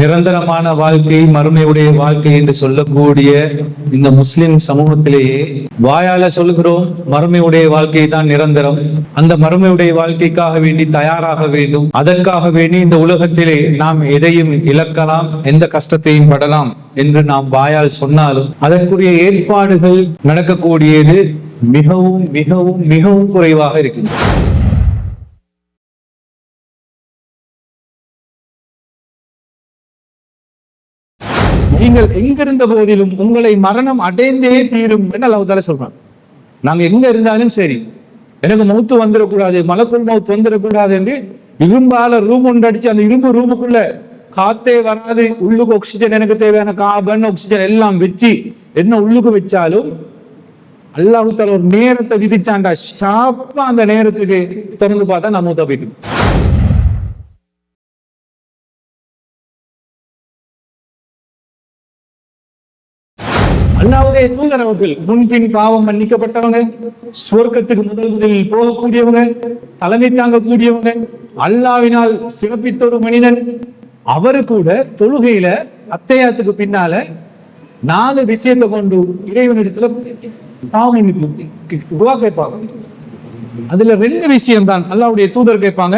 நிரந்தரமான வாழ்க்கை, மறுமையுடைய வாழ்க்கை என்று சொல்லக்கூடிய இந்த முஸ்லிம் சமூகத்திலேயே வாயால சொல்கிறோம் மறுமையுடைய வாழ்க்கை தான் நிரந்தரம், அந்த மறுமையுடைய வாழ்க்கைக்காக வேண்டி தயாராக வேண்டும், அதற்காக வேண்டி இந்த உலகத்திலே நாம் எதையும் இழக்கலாம், எந்த கஷ்டத்தையும் படலாம் என்று நாம் வாயால் சொன்னாலும் அதற்குரிய ஏற்பாடுகள் நடக்கக்கூடியது மிகவும் மிகவும் மிகவும் குறைவாக இருக்கின்றது. நீங்கள் எங்கிருந்த போதிலும் உங்களை மரணம் அடைந்தே தீரும் என்று அல்லாஹ் தஆலா சொல்றாங்க. நாங்க எங்க இருந்தாலும் சரி, எனக்கு மௌத்து வந்துடக்கூடாது, மலக்குள் மௌத் வந்துடக்கூடாது என்று இரும்பால ரூம் ஒன்று அடிச்சு அந்த இரும்பு ரூமுக்குள்ள காத்தே வராது, உள்ளுக்கு ஆக்சிஜன் எனக்கு தேவையான கார்பன் ஆக்சிஜன் எல்லாம் வச்சு என்ன உள்ளுக்கு வச்சாலும் அல்லாஹ் தஆலா ஒரு நேரத்தை விதிச்சாண்டா, ஷாப்பா அந்த நேரத்துக்கு திறந்து பார்த்தா நம்ம தப்பிக்கும். அல்லாஹ்வுடைய தூதர் அவர்கள் முன்பின் பாவம் மன்னிக்கப்பட்டவங்க, சுவர்க்கத்துக்கு முதலில் போகக்கூடியவங்க, தலைமை தாங்கக்கூடியவங்க, அல்லாஹ்வினால் சிறப்பித்த ஒரு மனிதன். அவரு கூட தொழுகையில அத்தையாத்துக்கு பின்னால 4 விஷயத்தை கொண்டு இறைவனிடத்துல பாவம் துஆ கேட்பாங்க. அதுல 2 விஷயம் தான் அல்லாஹ்வுடைய தூதர் கேட்பாங்க.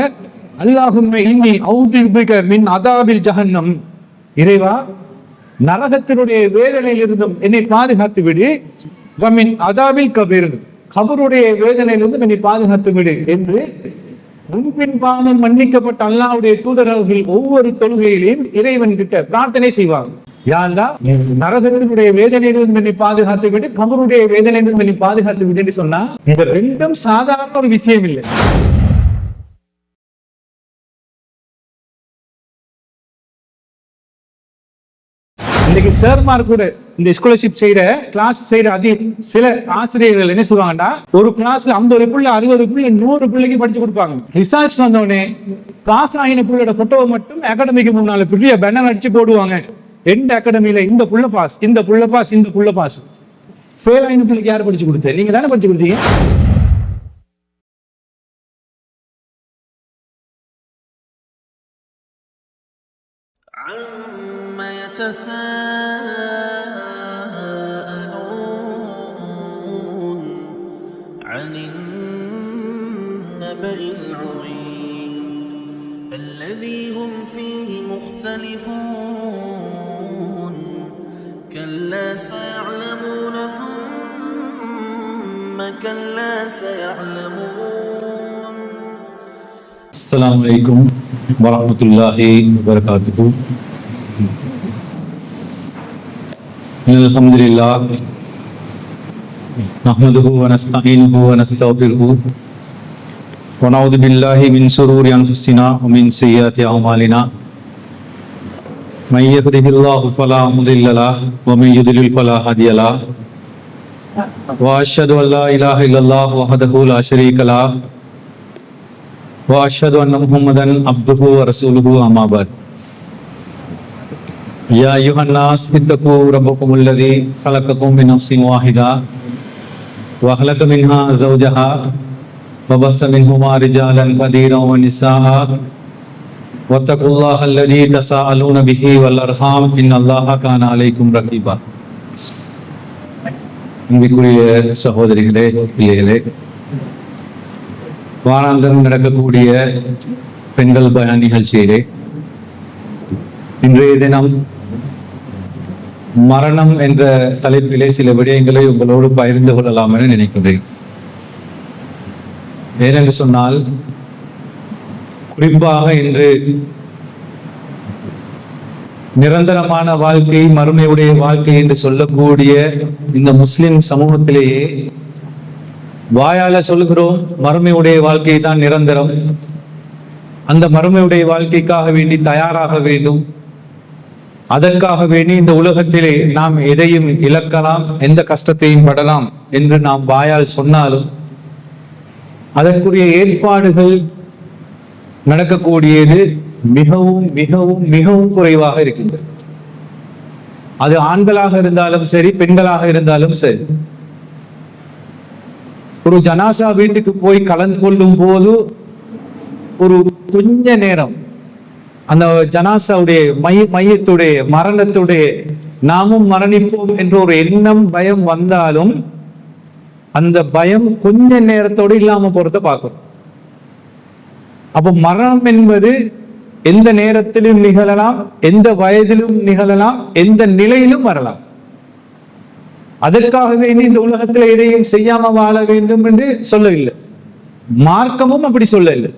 அல்லாஹும்ம இன்னி அஊது பிக மின் அதாபில் ஜஹன்னம், இறைவா நரகத்தினுடைய வேதனையிலிருந்தும் என்னை பாதுகாத்து விடு, வமின் அதாபில் கபீர், கபருடைய வேதனையிலிருந்தும் என்னை பாதுகாத்து விடு என்று முன்பின் பாவம் மன்னிக்கப்பட்ட அல்லாஹ்வுடைய தூதர் அவர்கள் ஒவ்வொரு தொழுகையிலையும் இறைவன் கிட்ட பிரார்த்தனை செய்வாங்க. யா அல்லாஹ், நரகத்தினுடைய வேதனையிலிருந்து என்னை பாதுகாத்து விடு, கபருடைய வேதனையிலிருந்து என்னை பாதுகாத்து விடு என்று சொன்னா இந்த 2ம் சாதாரண ஒரு விஷயம் இல்லை. இன்னைக்கு சார்மார் கூட இந்த ஸ்காலர்ஷிப் செய்யற கிளாஸ் செய்யற சில ஆசிரியர்கள் என்ன சொல்லுவாங்கன்னா, ஒரு கிளாஸ்ல 50 பிள்ளை 60 பிள்ளை 100 பிள்ளைக்கு படிச்சு கொடுப்பாங்க. ரிசல்ட்ஸ் வந்தோடனே பாஸ் ஆகின பிள்ளையோட போட்டோவை மட்டும் அகாடமிக்கு முன்னால பெரிய பேனர் அடிச்சு போடுவாங்க. எந்த அகாடமியில இந்த புள்ள பாஸ், இந்த புள்ள பாஸ், இந்த புள்ள பாஸ். ஃபெயில் ஆகின பிள்ளைக்கு யார் படிச்சு கொடுத்தேன்? நீங்க தானே படிச்சு கொடுத்தீங்க. يتساءلون عن النبأ العظيم الذي هم فيه مختلفون كلا سيعلمون ثم كلا سيعلمون. السلام عليكم ورحمة الله وبركاته. الحمد لله نحمده ونستعينه ونستغفره ونعوذ بالله من شرور انفسنا ومن سيئات اعمالنا من يهده الله فلا مضل له ومن يضلل فلا هادي له واشهد ان لا اله الا الله وحده لا شريك له واشهد ان محمدا عبده ورسوله اما بعد. يا أيها الناس اتقوا ربكم الذي خلقكم من نفس واحدة وخلق منها زوجها وبث منهما رجالا كثيرا ونساء واتقوا الله الذي تساءلون به والأرحام إن الله كان عليكم رقيبا. அன்பிற்குரிய சகோதரிகளே, பிள்ளைகளே, வாராந்தம் நடக்கக்கூடிய பெண்கள் பயண நிகழ்ச்சியிலே இன்றைய தினம் மரணம் என்ற தலைப்பிலே சில விடயங்களை உங்களோடு பகிர்ந்து கொள்ளலாம் என நினைக்கிறேன். ஏனென்று சொன்னால், குறிப்பாக இன்று நிரந்தரமான வாழ்க்கை, மறுமையுடைய வாழ்க்கை என்று சொல்லக்கூடிய இந்த முஸ்லிம் சமூகத்திலேயே வாயால சொல்கிறோம் மறுமையுடைய வாழ்க்கை தான் நிரந்தரம், அந்த மறுமையுடைய வாழ்க்கைக்காக வேண்டி தயாராக வேண்டும், அதற்காக வேண்டி இந்த உலகத்திலே நாம் எதையும் இழக்கலாம், எந்த கஷ்டத்தையும் படலாம் என்று நாம் வாயால் சொன்னாலும் அதற்குரிய ஏற்பாடுகள் நடக்கக்கூடியது மிகவும் மிகவும் மிகவும் குறைவாக இருக்கின்றது. அது ஆண்களாக இருந்தாலும் சரி, பெண்களாக இருந்தாலும் சரி. ஒரு ஜனாசா வீட்டுக்கு போய் கலந்து கொள்ளும் போது ஒரு கொஞ்ச நேரம் அந்த ஜனாசாவுடைய மையத்துடைய மரணத்துடைய நாமும் மரணிப்போம் என்ற ஒரு எண்ணம் பயம் வந்தாலும் அந்த பயம் கொஞ்ச நேரத்தோடு இல்லாம போறத பார்க்கும். அப்போ மரணம் என்பது எந்த நேரத்திலும் நிகழலாம், எந்த வயதிலும் நிகழலாம், எந்த நிலையிலும் வரலாம். அதற்காகவே இந்த உலகத்தில் எதையும் செய்யாம வாழ வேண்டும் என்று சொல்லவில்லை, மார்க்கமும் அப்படி சொல்லவில்லை.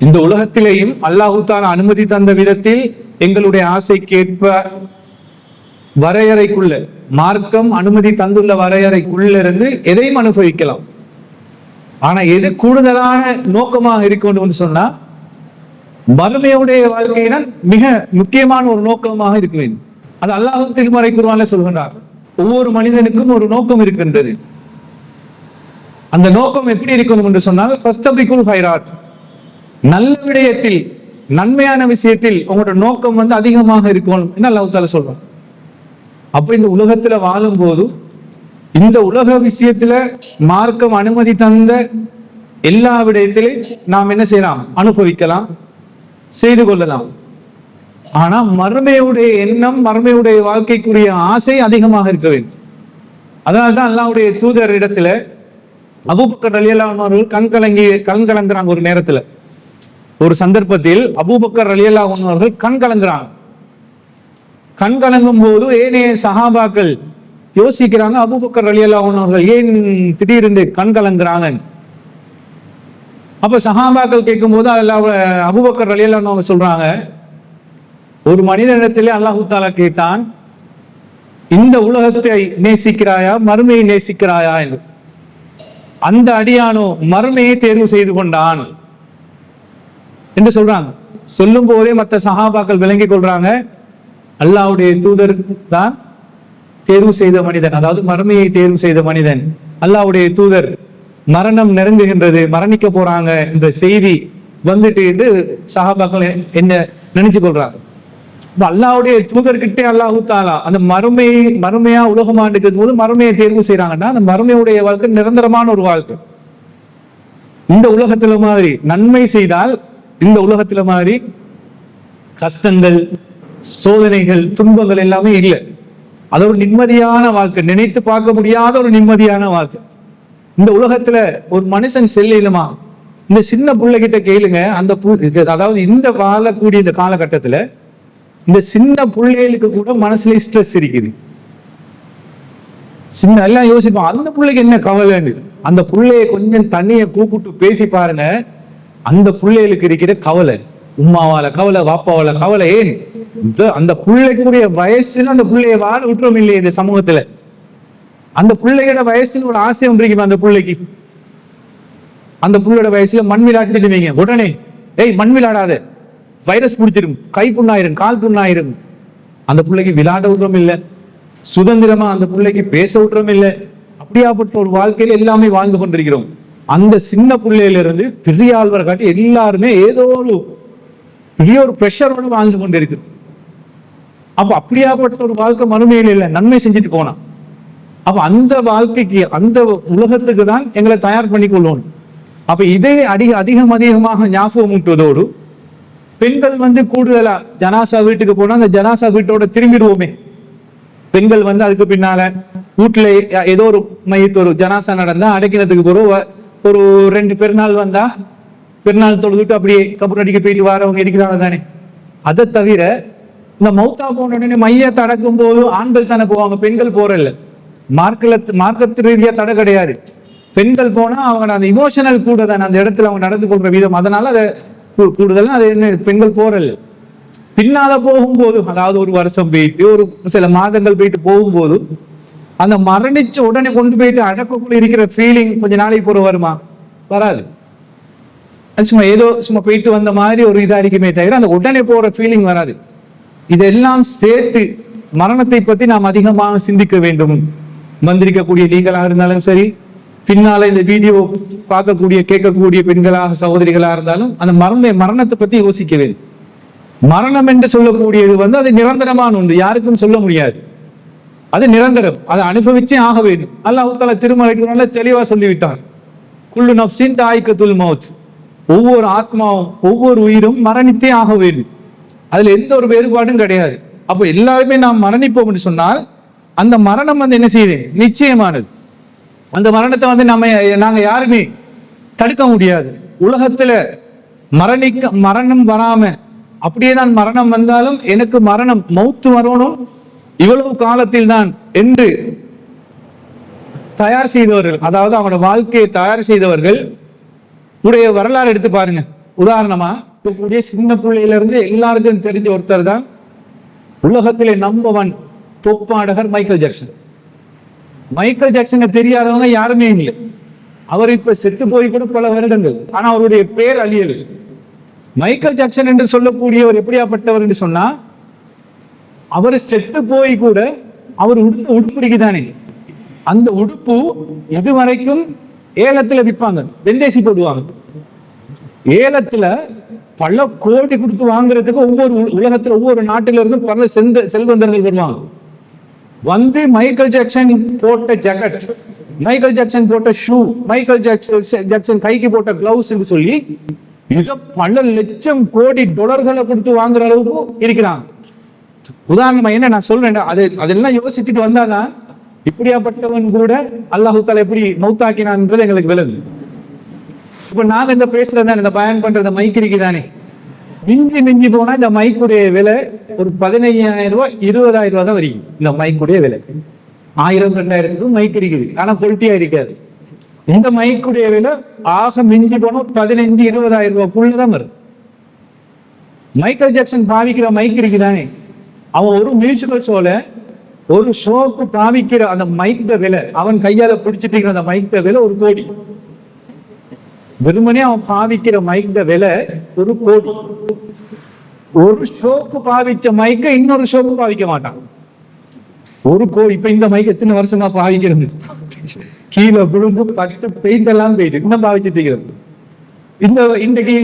இந்த உலகத்திலேயும் அல்லாஹ் தஆலா அனுமதி தந்த விதத்தில் எங்களுடைய ஆசைக்கேற்ப வரையறைக்குள்ள, மார்க்கம் அனுமதி தந்துள்ள வரையறைக்குள்ள இருந்து எதையும் அனுபவிக்கலாம். ஆனா எது கூடுதலான நோக்கமாக இருக்கணும்னு சொன்னா மறுமையுடைய வாழ்க்கை தான் மிக முக்கியமான ஒரு நோக்கமாக இருக்க வேண்டும். அது அல்லாஹ் திருமறை குர்ஆன்ல சொல்கின்றார், ஒவ்வொரு மனிதனுக்கும் ஒரு நோக்கம் இருக்கின்றது. அந்த நோக்கம் எப்படி இருக்கணும் என்று சொன்னால் ஃபஸ்தபிகுல் ஹைராத், நல்ல விடயத்தில் நன்மையான விஷயத்தில் உங்களோட நோக்கம் அதிகமாக இருக்கணும் என்று அல்லாஹ் தஆலா சொல்றான். அப்ப இந்த உலகத்துல வாழும் போது இந்த உலக விஷயத்துல மார்க்கம் அனுமதி தந்த எல்லா விடயத்திலும் நாம் என்ன செய்யலாம், அனுபவிக்கலாம், செய்து கொள்ளலாம். ஆனா மறுமையுடைய எண்ணம், மறுமையுடைய வாழ்க்கைக்குரிய ஆசை அதிகமாக இருக்க வேண்டும். அதனால்தான் அல்லாஹ்வுடைய தூதர் இடத்துல அபூபக்கர் ரலியல்லாஹு அன்ஹு அவர்கள் கண் கலங்குறாங்க. ஒரு நேரத்துல, ஒரு சந்தர்ப்பத்தில் அபூபக்கர் ரலியல்லாஹு அன்ஹு அவர்கள் கண் கலங்குறாங்க. கண் கலங்கும் போது ஏனைய சஹாபாக்கள் யோசிக்கிறாங்க, அபூபக்கர் ரலியல்லாஹு அன்ஹு அவர்கள் ஏன் திடீரென்று கண் கலங்குறாங்க. அப்ப சஹாபாக்கள் கேட்கும் போது அபூபக்கர் ரலியல்லாஹு அன்ஹு அவங்க சொல்றாங்க, ஒரு மனிதனிடத்திலே அல்லாஹ் தஆலா கேட்டான், இந்த உலகத்தை நேசிக்கிறாயா மறுமையை நேசிக்கிறாயா என்று. அந்த அடியானோ மறுமையை தேர்வு செய்து கொண்டான் என்று சொல்றாங்க. சொல்லும் போதே மற்ற சஹாபாக்கள் விளங்கிக் கொள்றாங்க, அல்லாஹ்வுடைய தூதர் தான் தேர்வு செய்த மனிதன், அதாவது மறுமையை தேர்வு செய்த மனிதன். அல்லாஹ்வுடைய தூதர் மரணம் நெருங்குகின்றது, மரணிக்க போறாங்க என்ற செய்தி வந்துட்டு என்று சஹாபாக்கள் என்ன நினைச்சு கொள்றாங்க. அல்லாஹ்வுடைய தூதர்கிட்டே அல்லாஹ் தஆலா அந்த மறுமையா உலகமாண்டுக்கு போது மறுமையை தேர்வு செய்யறாங்கன்னா அந்த மறுமையுடைய வாழ்க்கை நிரந்தரமான ஒரு வாழ்க்கை. இந்த உலகத்துல மாதிரி நன்மை செய்தால் இந்த உலகத்துல மாதிரி கஷ்டங்கள், சோதனைகள், துன்பங்கள் எல்லாமே இல்லை. அது ஒரு நிம்மதியான வாழ்க்கை, நினைத்து பார்க்க முடியாத ஒரு நிம்மதியான வாழ்க்கை. இந்த உலகத்துல ஒரு மனுஷன் செல்லுமா, இந்த சின்ன பிள்ளைகிட்ட கேளுங்க, அந்த அதாவது இந்த வாழக்கூடிய இந்த காலகட்டத்துல இந்த சின்ன பிள்ளைகளுக்கு கூட மனசுல ஸ்ட்ரெஸ் இருக்குது. சின்ன எல்லாம் யோசிப்போம், அந்த பிள்ளைக்கு என்ன கவலைன்னு. அந்த பிள்ளைய கொஞ்சம் தண்ணியை கூப்பிட்டு பேசி பாருங்க, அந்த பிள்ளைகளுக்கு இருக்கிற கவலை, உம்மாவால கவலை, வாப்பாவால கவலை. ஏன் அந்த பிள்ளைக்குரிய வயசுல அந்த பிள்ளைய வாழ விட்டுறோம் இல்லையே இந்த சமூகத்துல. அந்த பிள்ளையோட வயசுல ஒரு ஆசை ஒன்று இருக்குமா அந்த பிள்ளைக்கு. அந்த பிள்ளையோட வயசுல மண் விளையாட்டுட்டு வைங்க, உடனே ஏய் மண் விளையாடாத, வைரஸ் பிடிச்சிரும், கை புண்ணாயிரும், கால் புண்ணாயிரும். அந்த பிள்ளைக்கு விளையாட விடுறோம் இல்லை, சுதந்திரமா அந்த பிள்ளைக்கு பேச விடுறோம் இல்லை. அப்படியாப்பட்ட ஒரு வாழ்க்கையில எல்லாமே வாழ்ந்து கொண்டிருக்கிறோம். அந்த சின்ன பிள்ளையில இருந்து பெரிய ஆழ்வர் காட்டி எல்லாருமே ஏதோ ஒரு பெரிய ஒரு பிரஷரோடு வாழ்ந்து கொண்டிருக்கு. அப்ப அப்படியாப்பட்ட ஒரு வாழ்க்கை மறுமையில் இல்லை, நன்மை செஞ்சுட்டு போனான். அப்ப அந்த வாழ்க்கைக்கு, அந்த உலகத்துக்கு தான் எங்களை தயார் பண்ணி கொள்ளணும். அப்ப இதை அதிகமாக ஞாபகம் ஊட்டுவதோடு பெண்கள் கூடுதலா ஜனாசா வீட்டுக்கு போனா அந்த ஜனாசா வீட்டோட திரும்பிடுவோமே. பெண்கள் அதுக்கு பின்னால வீட்டுல ஏதோ ஒரு மையத்து ஒரு ஜனாசா நடந்தா அடைக்கிறதுக்கு ஒரு 2 பெருநாள் வந்தா பெருநாள் தொழுதுட்டு அப்படியே கபூர் அடிக்க போயிட்டு வரவங்க இருக்கிறாங்க தானே. அதை தவிர இந்த மௌத்தா போன உடனே மையத்தை அடக்கும் போது ஆண்கள் தானே போவாங்க, பெண்கள் போறல. மார்க்கத்து ரீதியா தடை கிடையாது. பெண்கள் போனா அவங்க அந்த இமோஷனல் கூட தானே அந்த இடத்துல அவங்க நடந்து கொள்ற விதம், அதனால அதை கூடுதலா அது என்ன பெண்கள் போறல. பின்னால போகும்போது, அதாவது ஒரு வருஷம் போயிட்டு ஒரு சில மாதங்கள் போயிட்டு போகும்போது அந்த மரணிச்ச உடனே கொண்டு போயிட்டு அடக்கக்குள்ள இருக்கிற ஃபீலிங் கொஞ்ச நாளைக்கு போற வருமா? வராது. சும்மா ஏதோ சும்மா போயிட்டு வந்த மாதிரி ஒரு இதா இருக்குமே தவிர அந்த உடனே போற ஃபீலிங் வராது. இதெல்லாம் சேர்த்து மரணத்தை பத்தி நாம் அதிகமாக சிந்திக்க வேண்டும். மந்திரிக்கக்கூடிய நீங்களாக இருந்தாலும் சரி, பின்னால இந்த வீடியோ பார்க்கக்கூடிய கேட்கக்கூடிய பெண்களாக சகோதரிகளாக இருந்தாலும் அந்த மரணத்தை பத்தி யோசிக்க வேண்டும். மரணம் என்று சொல்லக்கூடியது அது நிரந்தரமான ஒன்று, யாருக்கும் சொல்ல முடியாது. அது நிரந்தரம், அதை அனுபவிச்சே ஆக வேண்டும். அல்லாஹ் தஆலா திருமறைக்கு தெளிவா சொல்லிவிட்டான், குல்லு நஃப்ஸின் தாயிகத்துல் மௌத், ஒவ்வொரு ஆத்மாவும் ஒவ்வொரு உயிரும் மரணித்தே ஆக வேண்டும். அதுல எந்த ஒரு வேறுபாடும் கிடையாது. அப்போ எல்லாருமே நாம் மரணிப்போம் என்று சொன்னால் அந்த மரணம் என்ன செய்யுது? நிச்சயமானது. அந்த மரணத்தை நாங்க யாருமே தடுக்க முடியாது. உலகத்துல மரணம் வராம அப்படியே தான் மரணம் வந்தாலும் எனக்கு மௌத்து வரணும் இவ்வளவு காலத்தில் தான் என்று தயார் செய்தவர்கள், அதாவது அவனோட வாழ்க்கையை தயார் செய்தவர்கள் உடைய வரலாறு எடுத்து பாருங்க. உதாரணமா கூடிய சின்ன பிள்ளையில இருந்து எல்லாருக்கும் தெரிஞ்ச ஒருத்தர் தான் உலகத்திலே நம்பர் 1 தொப்பாடகர் மைக்கேல் ஜாக்சன். மைக்கேல் ஜாக்சனை தெரியாதவங்க யாருமே இல்லை. அவர் இப்ப செத்து போய் கூட பல வருடங்கள், ஆனா அவருடைய பேர் அழியல். மைக்கேல் ஜாக்சன் என்று சொல்லக்கூடியவர் எப்படியாப்பட்டவர் என்று சொன்னா, அவர் செத்து போய் கூட அவர் உடுப்பு இருக்குதானே, அந்த உடுப்பு இதுவரைக்கும் ஏலத்துல விற்பாங்க, வெந்தேசி போடுவாங்க. ஏலத்துல பல கோடி கொடுத்து வாங்குறதுக்கு உலகத்துல ஒவ்வொரு நாட்டில இருந்து பல செல்வந்தர்கள் வருவாங்க. வந்து மைக்கேல் ஜாக்சன் போட்ட ஜாக்கெட், மைக்கேல் ஜாக்சன் போட்ட ஷூ, மைக்கேல் ஜாக்சன் கைக்கு போட்ட கிளவுஸ் என்று சொல்லி இத பல லட்சம் கோடி டாலர்களை கொடுத்து வாங்குற அளவுக்கு இருக்கிறாங்க. உதாரணமா என்ன நான் சொல்றேன், அதெல்லாம் யோசிச்சுட்டு வந்தாதான் இப்படியாப்பட்டவன் கூட அல்லாஹு தஆலா எப்படி மௌத்தாக்கினான்ன்றது எங்களுக்கு விளங்கு. இப்ப நான் இந்த பேசுறேன், இந்த பயன் பண்ற மைக் இருக்குதானே, மிஞ்சி போனா இந்த மைக்குடைய விலை ஒரு 15,000 ரூபாய் 20,000 ரூபாய் தான் வரைக்கும். இந்த மைக்குடைய விலை 1000-2000 மைக் இருக்குது, ஆனா பொலிட்டியா இருக்காது. இந்த மைக்குடைய விலை ஆக மிஞ்சி போனா 15,000-20,000 ரூபாய்க்குள்ளதான் வரும். மைக்கேல் ஜாக்சன் பாவிக்கிற மைக் இருக்குதானே, அவன் ஒரு மியூசிக்கல் ஷோல ஒரு ஷோக்கு பாவிக்கிற அந்த மைக்க விலை, அவன் கையால பிடிச்சிட்டு அந்த மைக்க விலை 1 கோடி. வெறுமனே அவன் பாவிக்கிற மைக்க விலை 1 கோடி. ஒரு ஷோக்கு பாவிச்ச மைக்க இன்னொரு ஷோக்கு பாவிக்க மாட்டான். 1 கோடி. இப்ப இந்த மைக் எத்தனை வருஷமா பாவிக்கிறது, கீழே விழுந்து பட்டு பெயிண்ட் எல்லாம் போயிட்டு இன்னும் பாவிச்சுட்டு இருக்கிறது. இன்றைக்கு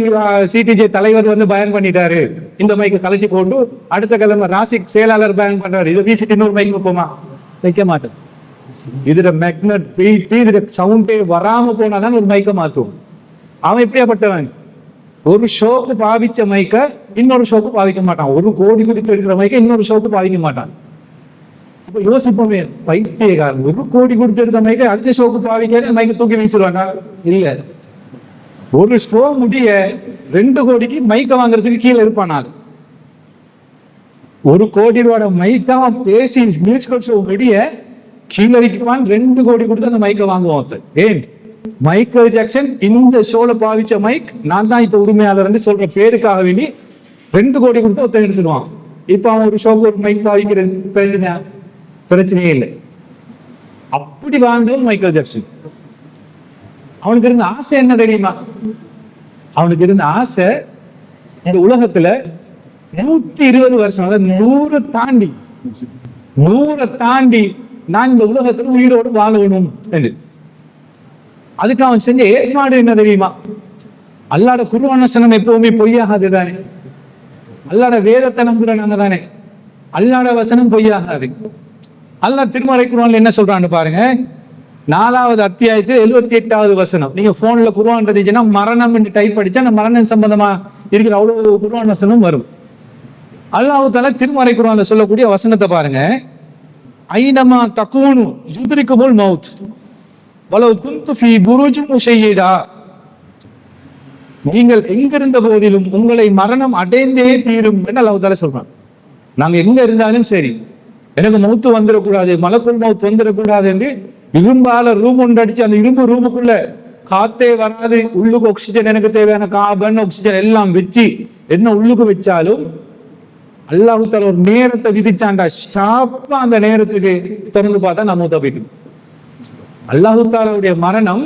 சிடிஜே தலைவர் வந்து பயன் பண்ணிட்டாரு, இந்த மைக்கை கலட்டி போட்டு அடுத்த கிழமை ராசிக் செயலாளர் பயன் பண்றாரு, இதை வீசிட்டு இன்னொரு மைக் வைப்போமா? வைக்க மாட்டேன். இதுல மேக்னட் போயிட்டு இதுல சவுண்டே வராம போனாதான் ஒரு மைக்கை மாத்துவோம். அவன் எப்படியாப்பட்டவன், ஒரு ஷோக்கு பாவிச்ச மைக்க இன்னொரு ஷோக்கு பாவிக்க மாட்டான். 1 கோடி கொடுத்து எடுக்கிற மைக்க இன்னொரு ஷோக்கு பாவிக்க மாட்டான். இப்ப யோசிப்போமே, பைத்தியக்காரன் 1 கோடி கொடுத்து எடுத்த மைக்க அடுத்த ஷோக்கு பாவிக்க மைக்க தூக்கி வீசிடுவாங்க. இல்ல, ஒரு ஷோ முடிய 2 கோடிக்கு மைக்க வாங்குறதுக்கு கீழே இருப்பான். 1 கோடி ரூபாய் மைக்கா பேசி மியூசிக்கல் ஷோ முடிய கீழே இருப்பான். 2 கோடி கொடுத்து அந்த மைக்க வாங்குவான். ஏன்? மைக்கேல் ஜாக்சன் இந்த ஷோல பாவிச்ச மைக் நான் தான் இப்ப உரிமையாளர் சொல்ற பேருக்காக வேண்டி 2 கோடி கொடுத்து ஒருத்தன் எடுத்துடுவான். இப்ப அவன் ஒரு ஷோக்கு ஒரு மைக் பாவிக்கிறது பிரச்சனையே இல்லை. அப்படி வாழ்ந்தவன் மைக்கேல் ஜாக்சன். அவனுக்கு இருந்த ஆசை என்ன தெரியுமா? அவனுக்கு இருந்த ஆசை இந்த உலகத்துல 120 வருஷம், அதாவது 100 தாண்டி நான் இந்த உலகத்துல உயிரோடு வாழணும் என்று. அதுக்கு அவன் செஞ்ச ஏற்பாடு என்ன தெரியுமா? அல்லாட குர்ஆன் வசனம் எப்பவுமே பொய்யாகாது தானே, அல்லாட வேதத்தை நம்புறாங்க தானே, அல்லாட வசனம் பொய்யாகாது. அல்லாஹ் திருமறை குர்ஆன்ல என்ன சொல்றான்னு பாருங்க. 4வது அத்தியாயத்தில் 78வது வசனம். நீங்க போன்ல குர்ஆன் இருந்துச்சுன்னா மரணம் என்று டைப் அடிச்சா அந்த மரணம் சம்பந்தமா இருக்கிற அவ்வளவு குர்ஆன் வசனம் வரும். அல்லாஹ் தஆலா திருமறை குர்ஆன்ல சொல்லக்கூடிய வசனத்தை பாருங்க. ஐனமா தகூனு யுத்ரிகுமுல் மௌத் வலவ் குன்து ஃபீ புரூஜின் முஷையதா. நீங்கள் எங்கிருந்த போதிலும் உங்களை மரணம் அடைந்தே தீரும் என்று அல்லாஹ் தஆலா சொல்றான். நாங்க எங்க இருந்தாலும் சரி, எனக்கு மௌத்து வந்துடக்கூடாது, மலக்குல் மௌத் வந்துடக்கூடாது என்று இரும்பால ரூம் ஒன்று அடிச்சு அந்த இரும்பு ரூமுக்குள்ள காத்தே வராது, உள்ளுக்கு ஆக்சிஜன் எனக்கு தேவையான கார்பன் ஆக்சிஜன் எல்லாம் வச்சு என்ன உள்ளுக்கு வச்சாலும் அல்லாஹ் தஆலா ஒரு நேரத்தை விதிச்சாண்டா, ஷாப்பா அந்த நேரத்துக்கு திறந்து பார்த்தா நான் மூத்த போயிட்டு. அல்லாஹ் தஆலாவுடைய மரணம்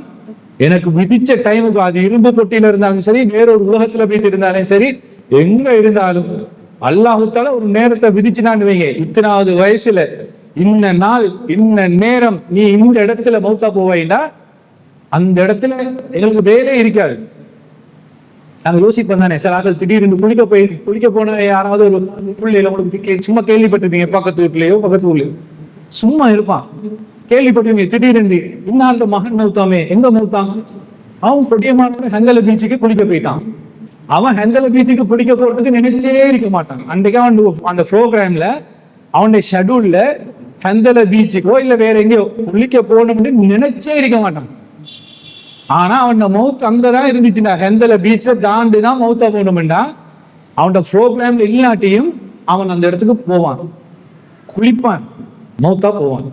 எனக்கு விதிச்ச டைமுக்கு, அது இரும்பு பொட்டியில இருந்தாலும் சரி, வேறொரு உலகத்துல போயிட்டு இருந்தாலும் சரி, எங்க இருந்தாலும் அல்லாஹ் தஆலா ஒரு நேரத்தை விதிச்சுனான்னு வைங்க, இத்தனாவது வயசுல இன்ன நாள் இன்ன நேரம் நீ இந்த இடத்துல மௌத்தா போவாயிண்டா, அந்த இடத்துல எங்களுக்கு வேலையே இருக்காது. நாங்க யோசிப்போம் தானே, சில ஆட்கள் திடீர்னு குளிக்க போன யாராவது ஒரு பிள்ளையில உங்களுக்கு சும்மா கேள்விப்பட்டிருப்பீங்க, பக்கத்து வீட்லயோ பக்கத்து ஊர்லயோ சும்மா இருப்பான், கேள்விப்பட்டிருப்பீங்க. திடீர்னு இன்னாண்ட மகன் மௌத்தாமே, எங்க மௌத்தாங்க? அவன் பொடியமான ஹெந்தல பீச்சுக்கு குளிக்க போயிட்டான். அவன் ஹெந்தல பீச்சுக்கு குளிக்க போறதுக்கு நினைச்சே இருக்க மாட்டான். அன்றைக்கு அவன் அந்த ப்ரோக்ராம்ல அவனுடைய ஷெட்யூல்ல ஹெந்தல பீச்சுக்கோ இல்ல வேற எங்கேயோ குளிக்க போகணும்னு நினைச்சே இருக்க மாட்டான். ஆனா அவன் மவுத் அங்கதான் இருந்துச்சுடா. ஹெந்தல பீச்சை தாண்டி தான் மவுத்தா போகணும்டா. அவனோட ப்ரோக்ராம்ல இல்லாட்டியும் அவன் அந்த இடத்துக்கு போவான், குளிப்பான், மவுத்தா போவான்.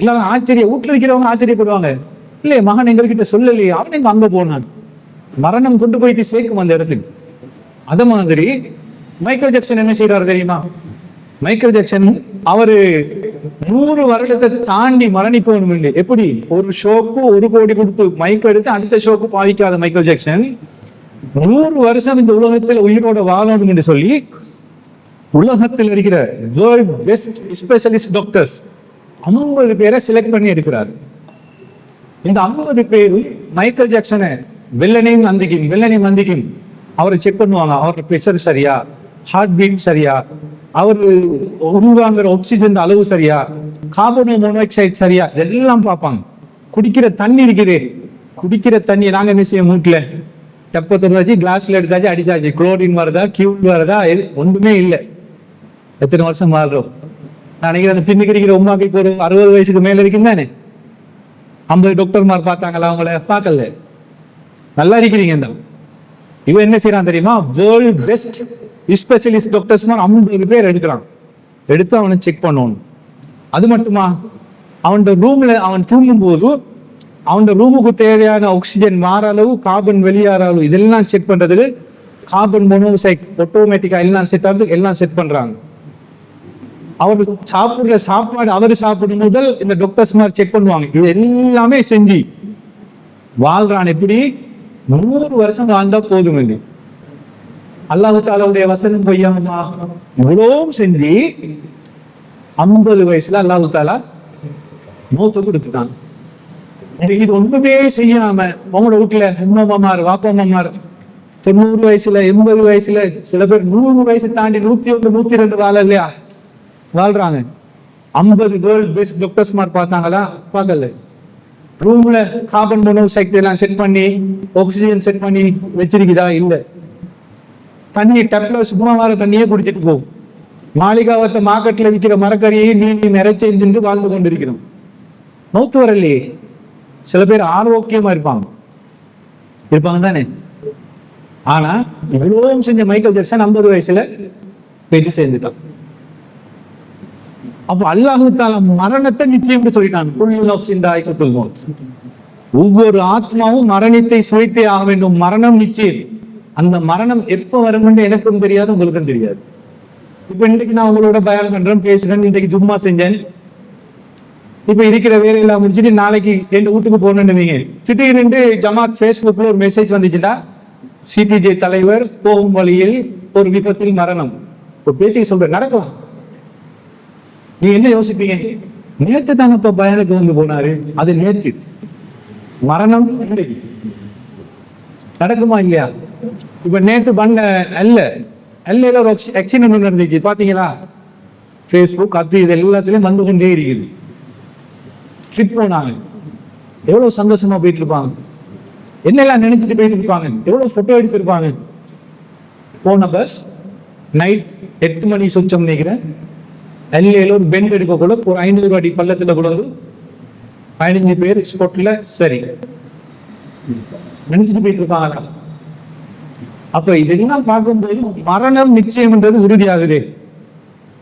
எல்லாரும் ஆச்சரியம், வீட்டுல இருக்கிறவங்க ஆச்சரியப்படுவாங்க. இல்லையே மகன் எங்ககிட்ட சொல்லலையே, அவன் எங்க அங்க போனான். மரணம் கொண்டு போய் சேர்க்கும் அந்த இடத்துக்கு. அத மாதிரி மைக்கேல் ஜாக்சன் என்ன செய்யறாரு தெரியுமா? மைக்கேல் ஜாக்சன் அவரு 100 வருடத்தை தாண்டி மரணிக்கணும் இல்லை. எப்படி ஒரு ஷோக்கு 1 கோடி கொடுத்து மைக் எடுத்து அடுத்த ஷோக்கு பாவிக்காத மைக்கேல் ஜாக்சன் 100 வருஷம் இந்த உலகத்தில் உயிரோட வாழணும் என்று சொல்லி உலகத்தில் இருக்கிற வேர்ல்ட் பெஸ்ட் ஸ்பெஷலிஸ்ட் டாக்டர்ஸ் 50 பேரை செலக்ட் பண்ணி எடுக்கிறார். இந்த 50 பேரும் மைக்கேல் ஜாக்சனை வெள்ளனையும் அந்திக்கும் அவரை செக் பண்ணுவாங்க. அவரோட பிரஷர் சரியா, ஹார்ட் பீட் சரியா, அவர் உருவாங்கிற ஆக்சிஜன் அளவு சரியா, கார்பன் மோனாக்சைடு சரியா, இதெல்லாம் பார்ப்பாங்க. குடிக்கிற தண்ணி இருக்குது, குடிக்கிற தண்ணி நாங்க என்ன செய்ய மூட்டில் டப்பை தொடாச்சு, கிளாஸ்ல எடுத்தாச்சு, அடிச்சாச்சு, குளோரின் வருதா, கியூல் வருதா, ஒன்றுமே இல்லை. எத்தனை வருஷம் மாறுறோம். நான் நினைக்கிறேன் அந்த பின்னுக்கு இருக்கிற உமாக்கு இப்போ ஒரு 60 வயசுக்கு மேல இருக்குன்னு தானே 50 டாக்டர்மார் பார்த்தாங்களா? அவங்கள பார்க்கல. நல்லா இருக்கிறீங்க. இந்த இவன் என்ன செய்யறான் தெரியுமா? வேர்ல்ட் பெஸ்ட் ஸ்பெஷலிஸ்ட் டாக்டர்ஸ் 50 பேர் எடுக்கிறான். எடுத்து அவனை செக் பண்ணணும். அது மட்டுமா, அவன் ரூம்ல அவன் தூங்கும் போது அவன் ரூமுக்கு தேவையான ஆக்சிஜன் மாற அளவு, கார்பன் வெளியேற அளவு, இதெல்லாம் செக் பண்றதுக்கு கார்பன் மோனோசைட் ஆட்டோமேட்டிக்கா எல்லாம் செட் பண்றாங்க. அவர் சாப்பிடுற சாப்பாடு அவர் சாப்பிடும் முதல் இந்த டாக்டர்ஸ் மாதிரி செக் பண்ணுவாங்க. இது எல்லாமே செஞ்சு வாழ்றான். எப்படி 100 வருஷம் வாழ்ந்தா போதும் இல்லை. அல்லாஹ் தஆலாவுடைய வசனம் பொய்யாமா? இவ்வளவும் செஞ்சு 50 வயசுல அல்லாஹ் தஆலா மௌத்தை கொடுத்துட்டான். இது ஒன்றுமே செய்யாம உங்களோட வீட்டுல உம்மாமார் வாப்பாமார் 90 வயசுல 80 வயசுல சில பேர் 100 வயசு தாண்டி 101 102 வாழ இல்லையா வாழ்றாங்க. 50 வேர்ல்ட் பெஸ்ட் டாக்டர்ஸ் மாதிரி பார்த்தாங்களா? பார்க்கல. ரூம்ல கார்பன் மோனோக்சைடு எல்லாம் செட் பண்ணி ஆக்சிஜன் செட் பண்ணி வச்சிருக்குதா? இல்லை. தண்ணி டப்ல சும்மா வர தண்ணியே குடிச்சிட்டு போகும். மாளிகாவத்தை மார்க்கெட்ல விற்கிற மரக்கறியை நீ நிறைச்சு வாழ்ந்து கொண்டிருக்கிறோம். மௌத்து வரலையே. சில பேர் ஆரோக்கியமா இருப்பாங்க தானே. ஆனா இவ்வளவும் செஞ்ச மைக்கேல் ஜாக்சன் 50 வயசுல போயிட்டு சேர்ந்துட்டான். அப்ப அல்லாஹ் தஆலா மரணத்தை நிச்சயம் சொல்லிட்டான். குல்லு நஃப்ஸின் தாயிகத்துல் மௌத். ஒவ்வொரு ஆத்மாவும் மரணத்தை சுவைத்தே ஆக வேண்டும். மரணம் நிச்சயம். அந்த மரணம் எப்ப வரும் என்று எனக்கும் தெரியாது, உங்களுக்கும் தெரியாது. இப்ப இன்றைக்கு நான் உங்களோட பயான் பண்றேன், பேசுறேன், இன்றைக்கு ஜும்மா செஞ்சேன். இப்ப இருக்கிற வேலையெல்லாம் முடிச்சுட்டு நாளைக்கு என் வீட்டுக்கு போகணுன்னு திடீரென்று ஜமாத் ஃபேஸ்புக்ல ஒரு மெசேஜ் வந்துச்சுட்டா, சிடிஜே தலைவர் போகும் வழியில் ஒரு விபத்தில் மரணம். ஒரு பேச்சுக்கு சொல்றேன், நடக்கலாம். நீ என்ன யோசிப்பீங்க? நேத்து தானே இப்ப பயனுக்கு வந்து போனாரு, அது நேத்து. மரணம் இன்றைக்கு நடக்குமா இல்லையா? இப்ப நேற்று பண்ண எல்லையில ஒரு ஆக்சிடென்ட் நடந்துச்சு, பாத்தீங்களா? ஃபேஸ்புக் அது இது எல்லாத்துலயும் வந்து கொண்டே இருக்குது. ட்ரிப் போனாங்க, எவ்வளவு சந்தோஷமா போயிட்டு இருப்பாங்க, என்னெல்லாம் நினைச்சிட்டு போயிட்டு இருப்பாங்க, எவ்வளவு போட்டோ எடுத்திருப்பாங்க. போன பஸ் நைட் 8 மணி சொச்சம் நினைக்கிறேன். எல்லையில ஒரு பெண்ட் எடுக்க கூட ஒரு 500 அடி பள்ளத்துல கூட 15 பேர் ஸ்பாட்ல சரி நினைச்சிட்டு போயிட்டு இருப்பாங்களா? அப்ப இதெல்லாம் பார்க்கும்போது மரணம் நிச்சயம்ன்றது உறுதியாகுது.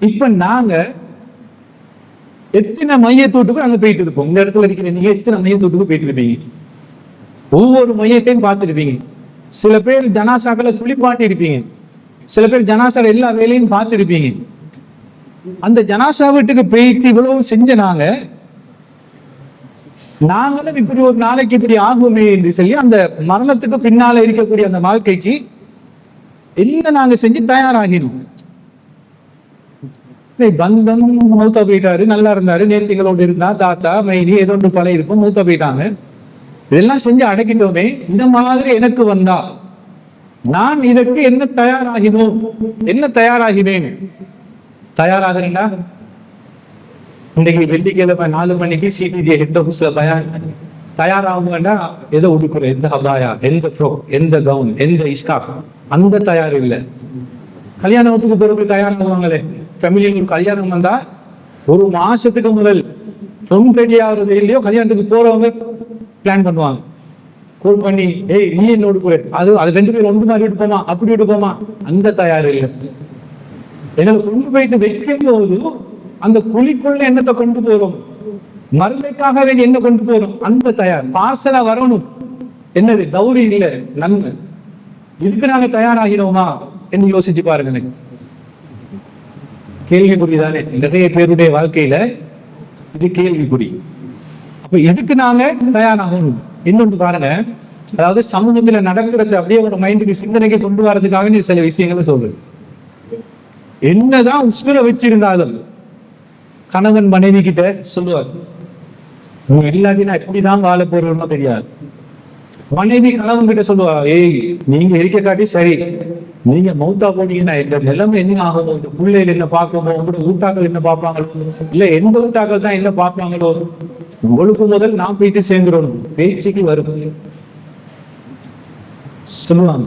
இப்ப நாங்க எத்தனை மையத்தோட்டுக்கும் நாங்க போயிட்டு இருப்போம். இந்த இடத்துல இருக்கிற நீங்க எத்தனை மையத்தோட்டுக்கும் போயிட்டு இருப்பீங்க? ஒவ்வொரு மையத்தையும் பார்த்துருப்பீங்க. சில பேர் ஜனாசாக்களை குளிப்பாட்டி இருப்பீங்க, சில பேர் ஜனாசா எல்லா வேலையும் பார்த்துருப்பீங்க. அந்த ஜனாசா வீட்டுக்கு போயிட்டு இவ்வளவு செஞ்ச நாங்களும் இப்படி ஒரு நாளைக்கு இப்படி ஆகுமே என்று சொல்லி அந்த மரணத்துக்கு பின்னால இருக்கக்கூடிய அந்த வாழ்க்கைக்கு என்ன நாங்க செஞ்சு தயாராகினோம். பந்தம் மூத்தா போயிட்டாரு, நல்லா இருந்தாரு, நேர்த்திகளோடு இருந்தா, தாத்தா மைனி ஏதோ ஒன்று பழைய இருக்கும், மூத்தா போயிட்டாங்க. இதெல்லாம் செஞ்சு அடக்கிட்டோமே. இந்த மாதிரி எனக்கு வந்தா நான் இதற்கு என்ன தயாராகினேன்? தயாராகிறேன்டா. இன்றைக்கு வெள்ளிக்கிழமை 4 மணிக்கு சிடிஜே ஹெட் ஆஃபீஸ்ல பயான். தயாராகுங்கன்னா எதை உடுக்குற, எந்த ஹபாயா, எந்த ஃப்ரோக், எந்த கவுன், எந்த இஸ்காப், அந்த தயார் இல்லை. கல்யாண வீட்டுக்கு பிறகு தயாராகுவாங்களே, ஃபேமிலியில் ஒரு கல்யாணம் வந்தா ஒரு மாசத்துக்கு முதல் பொண்ணு ரெடி ஆகுறது இல்லையோ கல்யாணத்துக்கு போறவங்க பிளான் பண்ணுவாங்க. கோல் பண்ணி, ஏய் நீ என்ன உடுக்குற, அது 2 பேரும் ஒன்று மாதிரி விட்டுப்போமா, அப்படி விட்டுப்போமா, அந்த தயார் இல்லை. எங்களை கொண்டு போயிட்டு வைக்கும் போது அந்த குழிக்குள்ள என்னத்தை கொண்டு போறோம், மருமைக்காக வேண்டி என்ன கொண்டு போறோம், அந்த தயார். பார்சலா வரணும், என்னது கௌரி இல்லை நன்மை, இதுக்கு நாங்க தயாராகிறோமா என்று யோசிச்சு பாருங்க. எனக்கு கேள்விக்குறிதானே நிறைய பேருடைய வாழ்க்கையில, இது கேள்விக்குறி. அப்ப எதுக்கு நாங்க தயாராகணும்? இன்னொன்று பாருங்க, அதாவது சமூகத்துல நடக்கிறது அப்படியே ஒரு மைண்டுக்கு சிந்தனைக்கு கொண்டு வரதுக்காக நீ சில விஷயங்களை சொல்றது. என்னதான் உசுர வச்சிருந்தாலும் கணவன் மனைவி கிட்ட சொல்லுவார், நீ இல்லாட்டி நான் எப்படிதான் வாழ போறோம்னு தெரியாது. மனைவி கணவன் கிட்ட சொல்லுவா, ஏய் நீங்க இருக்க காட்டி சரி, நீங்க மௌத்தா போனீங்கன்னா இந்த நிலைமை என்ன ஆகும், இந்த பிள்ளைகள் என்ன பார்க்கணும், உங்களோட ஊட்டாக்கள் என்ன பார்ப்பாங்களோ, இல்ல எந்த ஊட்டாக்கள் தான் என்ன பார்ப்பாங்களோ, உங்களுக்கு முதல் நான் போயிட்டு சேர்ந்துடணும் பேச்சுக்கு வரும் சொல்லுவாங்க.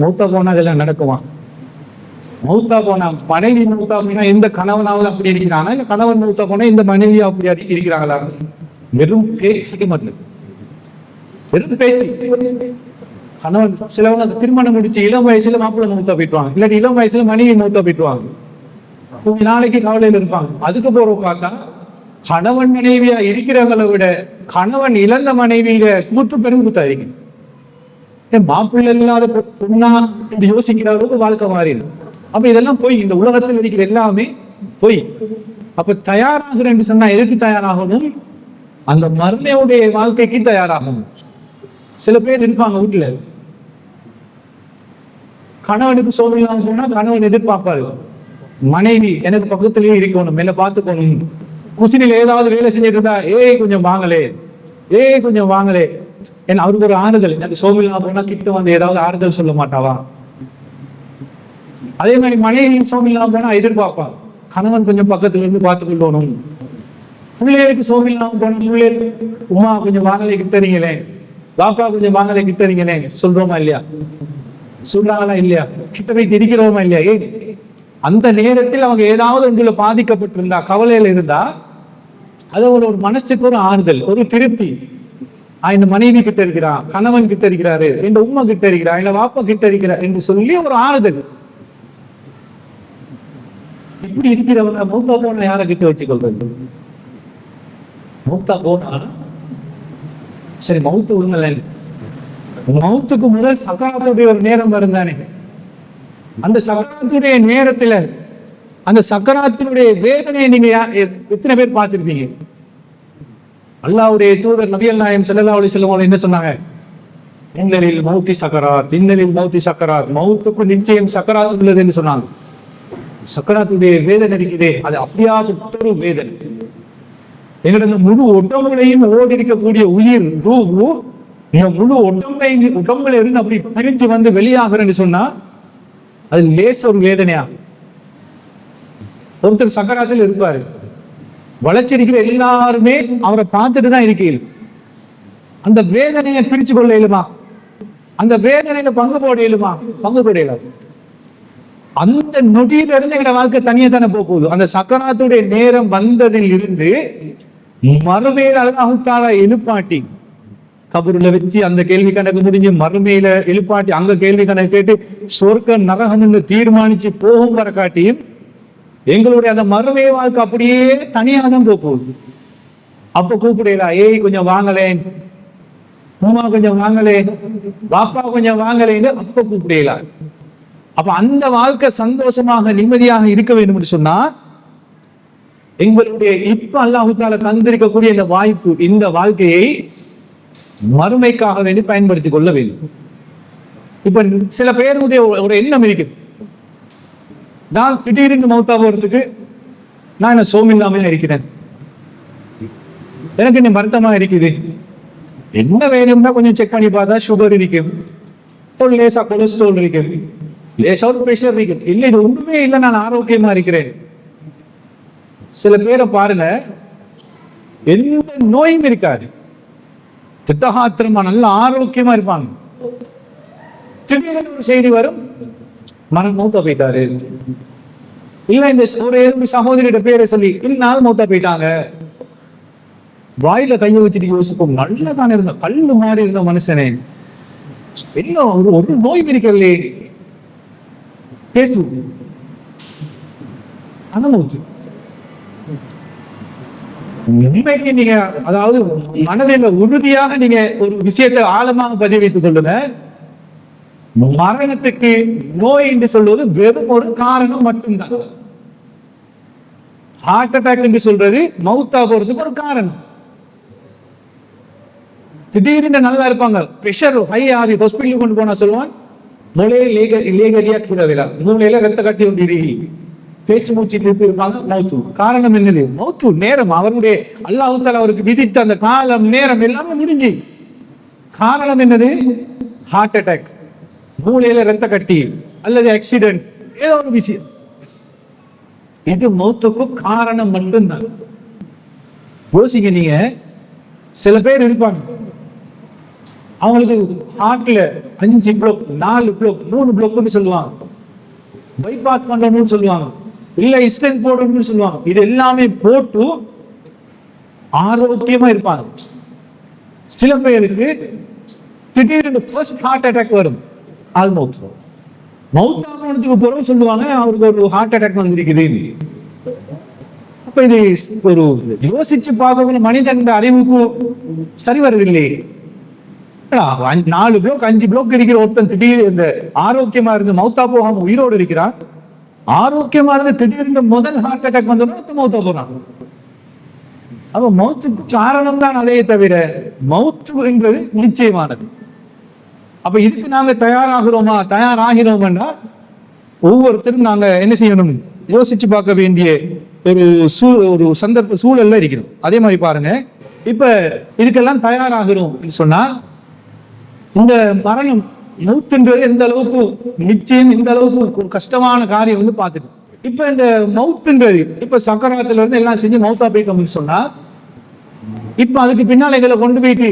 மௌத்தா போனா அதெல்லாம் நடக்குமா? மௌத்தா போனா மனைவி மௌத்தா போனா எந்த கணவனாவது அப்படி இருக்கிறானா, இல்ல கணவன் மௌத்தா போனா இந்த மனைவி அப்படி இருக்கிறாங்களா? வெறும் பேச்சுக்கு மட்டும், வெறும் பேச்சு. கணவன் சிலவங்க திருமணம் முடிச்சு இளம் வயசுல மாப்பிள்ளை மௌத்தா போயிட்டுவாங்க, இல்லாட்டி இளம் வயசுல மனைவி மௌத்தா போயிட்டுவாங்க, கொஞ்ச நாளைக்கு கவலையில இருப்பாங்க. அதுக்கு போற பார்த்தா கணவன் மனைவியா இருக்கிறவங்களை விட கணவன் இழந்த மனைவியில கூத்து பெரும் கூத்தா இருக்கு. மாப்பிள்ளை இல்லாத பொண்ணா யோசிக்கிற அளவுக்கு வாழ்க்கை மாறிடு. அப்ப இதெல்லாம் போய், இந்த உலகத்தில் இருக்கிற எல்லாமே போய். அப்ப தயாராகிறேன்னு சொன்னா எதுக்கு தயாராகணும்? அந்த மர்மையுடைய வாழ்க்கைக்கு தயாராகணும். சில பேர் இருப்பாங்க வீட்டுல, கணவனுக்கு சோதனை போனா கணவன் எதிர்பார்ப்பாரு, மனைவி எனக்கு பக்கத்திலேயே இருக்கணும், மேல பார்த்துக்கணும். குசினில ஏதாவது வேலை செஞ்சுட்டு இருந்தா, ஏய் கொஞ்சம் வாங்கலே, ஏய் கொஞ்சம் வாங்கலே, ஏன்னா அவருக்கு ஒரு ஆறுதல். எனக்கு சோமிலா போனா கிட்ட வந்து ஏதாவது ஆறுதல் சொல்ல மாட்டாவா? அதே மாதிரி மனைவி சோமிலா போனா எதிர்பார்ப்பா, கணவன் கொஞ்சம் பக்கத்துல இருந்து பார்த்துக்கொள்ளணும். பிள்ளைகளுக்கு சோமிலா போனா பிள்ளைகள், உமா கொஞ்சம் வாங்கலை கிட்டறீங்களே, பாப்பா கொஞ்சம் வாங்கலை கிட்டறீங்களே சொல்றோமா இல்லையா? சொல்றாங்களா இல்லையா? கிட்ட போய் திரிக்கிறோமா இல்லையா? ஏன் அந்த நேரத்தில் அவங்க ஏதாவது ஒன்றுல பாதிக்கப்பட்டிருந்தா, கவலையில இருந்தா, அது ஒரு மனசுக்கு ஒரு ஆறுதல், ஒரு திருப்தி. இந்த மனைவி கிட்ட இருக்கிறான், கணவன் கிட்ட இருக்கிறாரு, என் உம்மா கிட்ட இருக்கிறா, என் வாப்பா கிட்ட இருக்கிறார் என்று சொல்லி ஒரு ஆறுதல். இப்படி இருக்கிறவங்க மூத்தா போனா யாரை கிட்ட வச்சுக்கொள்றது? மூத்தா போனா சரி, மவுத்து விடுங்கள, மவுத்துக்கு முதல் சக்கராத்துடைய ஒரு நேரம் வருந்தானே, அந்த சக்கராத்துடைய நேரத்துல அந்த சக்கராத்தினுடைய வேதனையை நீங்க எத்தனை பேர் பார்த்திருப்பீங்க? அல்லாஹ்வுடைய தூதர் நபிகள் நாயகம் ஸல்லல்லாஹு அலைஹி வஸல்லம் என்ன சொன்னாங்க? இன்னலில் மௌத்தி சக்கராத், இன்னலில் மௌத்தி சக்கராத், மௌத்துக்கு நிச்சயம் சக்கராத் உள்ளது என்று சொன்னாங்க. சக்கராத்துடைய வேதனை இருக்குதே, அது அப்படியாப்பட்ட வேதனை. எங்களோட முழு உடம்புலையும் ஓடி இருக்கக்கூடிய உயிர் ரூஹு முழு உடம்புல இருந்து அப்படி பிரிஞ்சு வந்து வெளியாகிறேன்னு சொன்னா அது லேச ஒரு வேதனையா? ஒருத்தர் சக்கராத்தில் இருப்பாரு, வளர்ச்சிருக்கிற எல்லாருமே அவரை பார்த்துட்டு தான் இருக்கீங்க. அந்த வேதனையை பிரிச்சு கொள்ள இயலுமா? அந்த வேதனையில பங்கு போட இயலுமா? பங்கு போட இயலாது. அந்த நொடியில இருந்து எங்களோட வாழ்க்கை தனியா தானே போகுது. அந்த சக்கராத்துடைய நேரம் வந்ததில் இருந்து மறுமையில அல்லாஹ் தஆலா எழுப்பாட்டி கபருல வச்சு அந்த கேள்வி கணக்கு முடிஞ்சு மறுமையில எழுப்பாட்டி அங்க கேள்வி கணக்கு கேட்டு சொர்க்கம் நரகம் என்று தீர்மானிச்சு போகும் வர காட்டியும் எங்களுடைய அந்த மறுமை வாழ்க்கை அப்படியே தனியாக தான் போகுது. அப்ப கூப்பிடலாம், ஏய் கொஞ்சம் வாங்கலேன், உமா கொஞ்சம் வாங்கலேன், பாப்பா கொஞ்சம் வாங்கலேன்னு அப்ப கூப்பிடலாம். அப்ப அந்த வாழ்க்கை சந்தோஷமாக நிம்மதியாக இருக்க வேண்டும் என்று சொன்னா எங்களுடைய இப்ப அல்லாஹ் தஆலா தந்திருக்கக்கூடிய இந்த வாய்ப்பு, இந்த வாழ்க்கையை மறுமைக்காக வேண்டி பயன்படுத்திக் கொள்ள வேண்டும். இப்ப சில பேருடைய ஒரு எண்ணம் இருக்கு, நான் திடீர்னு மௌத்தா போறதுக்கு நான் என்ன சோமில்லாம இருக்கிறேன், எனக்கு என்ன வருத்தமா இருக்குது, என்ன வேணும்னா கொஞ்சம் செக் பண்ணி பார்த்தா சுகர் இருக்கு, ஒரு லேசா கொலஸ்ட்ரால் இருக்கு, லேசா ஒரு பிரஷர் இருக்கு, இல்லை இது ஒன்றுமே இல்லை, நான் ஆரோக்கியமா இருக்கிறேன். சில பேரை பாருங்க, எந்த நோயும் இருக்காது, திட்டகாத்திரமா நல்ல ஆரோக்கியமா இருப்பாங்க. திடீர்னு ஒரு செய்தி வரும், மௌத்தா போயிட்டாரு. இல்ல இந்த ஒரு சகோதரியோட பேரை சொல்லி இந்நாள் மௌத்தா போயிட்டாங்க. வாயில கையை வச்சுட்டு யோசிப்போம், நல்லதானே இருந்த கல்லு மாதிரி இருந்த மனுஷனே, எல்லாம் ஒரு நோய் இருக்கலே பேசு அனுபவிச்சு. உண்மைக்கு நீங்க அதாவது மனதில் உறுதியாக நீங்க ஒரு விஷயத்தை ஆழமாக பதிவு வைத்துக் கொள்ளுங்க. மரணத்துக்கு நோய் என்று சொல்வது வெறும் ஒரு காரணம் மட்டும்தான். ஹார்ட் அட்டாக் என்று சொல்றது மௌத்தா போறதுக்கு ஒரு காரணம். திடீர்னு நல்லா இருப்பாங்க, பிரஷர் ஹை ஆகி ஹாஸ்பிட்டலுக்கு கொண்டு போனா சொல்லுவான், மூளையில ரத்த கட்டி ஒன்று பேச்சு மூச்சு இருப்பாங்க. மௌத்து காரணம் என்னது? மௌத்து நேரம் அவருடைய அல்லாஹ் தஆலா அவருக்கு விதித்த அந்த காலம் நேரம் எல்லாமே முடிஞ்சு. காரணம் என்னது? ஹார்ட் அட்டாக், மூளையில ரத்த கட்டி அல்லது ஆக்சிடென்ட், ஏதோ ஒரு விஷயம். இது மௌத்துக்கு காரணம் மட்டும்தான். யோசிங்க, நீங்க சில பேர் இருப்பாங்க, அவங்களுக்கு ஹார்ட்ல 5 பிளாக் 4 பிளாக் 3 பிளாக்னு சொல்லுவாங்க, பைபாஸ் பண்ணணும்னு சொல்லுவாங்க, இல்ல ஸ்டென்ட் போடணும்னு சொல்லுவாங்க. இது எல்லாமே போட்டு ஆரோக்கியமா இருப்பாங்க. சில பேருக்கு திடீர்னு ஃபர்ஸ்ட் ஹார்ட் அட்டாக் வரும், ஆல்மோஸ்ட் மௌத்தானதுக்கு பிறகு சொல்லுவாங்க அவருக்கு ஒரு ஹார்ட் அட்டாக் வந்திருக்குது. அப்ப இது ஒரு யோசிச்சு பார்க்க மனிதன் அறிவுக்கு சரி வருது இல்லையே. 4 பிளாக் 5 பிளாக் இருக்கிற ஒருத்தன் திடீர் இந்த ஆரோக்கியமா இருந்து மௌத்தா போகாம உயிரோடு இருக்கிறான். ஆரோக்கியமா இருந்து திடீர்னு முதல் ஹார்ட் அட்டாக் வந்தோம்னா மௌத்தா போறான். அப்ப மௌத்துக்கு காரணம் தான் அதே தவிர மௌத்து என்பது நிச்சயமானது. அப்ப இதுக்கு நாங்க தயாராகிறோம்னா ஒவ்வொருத்தரும் நாங்க என்ன செய்யணும், யோசிச்சு பார்க்க வேண்டிய ஒரு சந்தர்ப்ப சூழல்ல இருக்கிறோம். அதே மாதிரி பாருங்க, இப்ப இதுக்கெல்லாம் தயாராகிறோம் சொன்னா இந்த மரணம் மௌத்துன்றது எந்த அளவுக்கு நிச்சயம், இந்த அளவுக்கு ஒரு கஷ்டமான காரியம் வந்து பார்த்துட்டு. இப்ப இந்த மௌத்துன்றது இப்ப சக்கராத்துல இருந்து எல்லாம் செஞ்சு மௌத்தா போயிட்டோம்னு சொன்னா இப்ப அதுக்கு பின்னால எங்களை கொண்டு போயிட்டு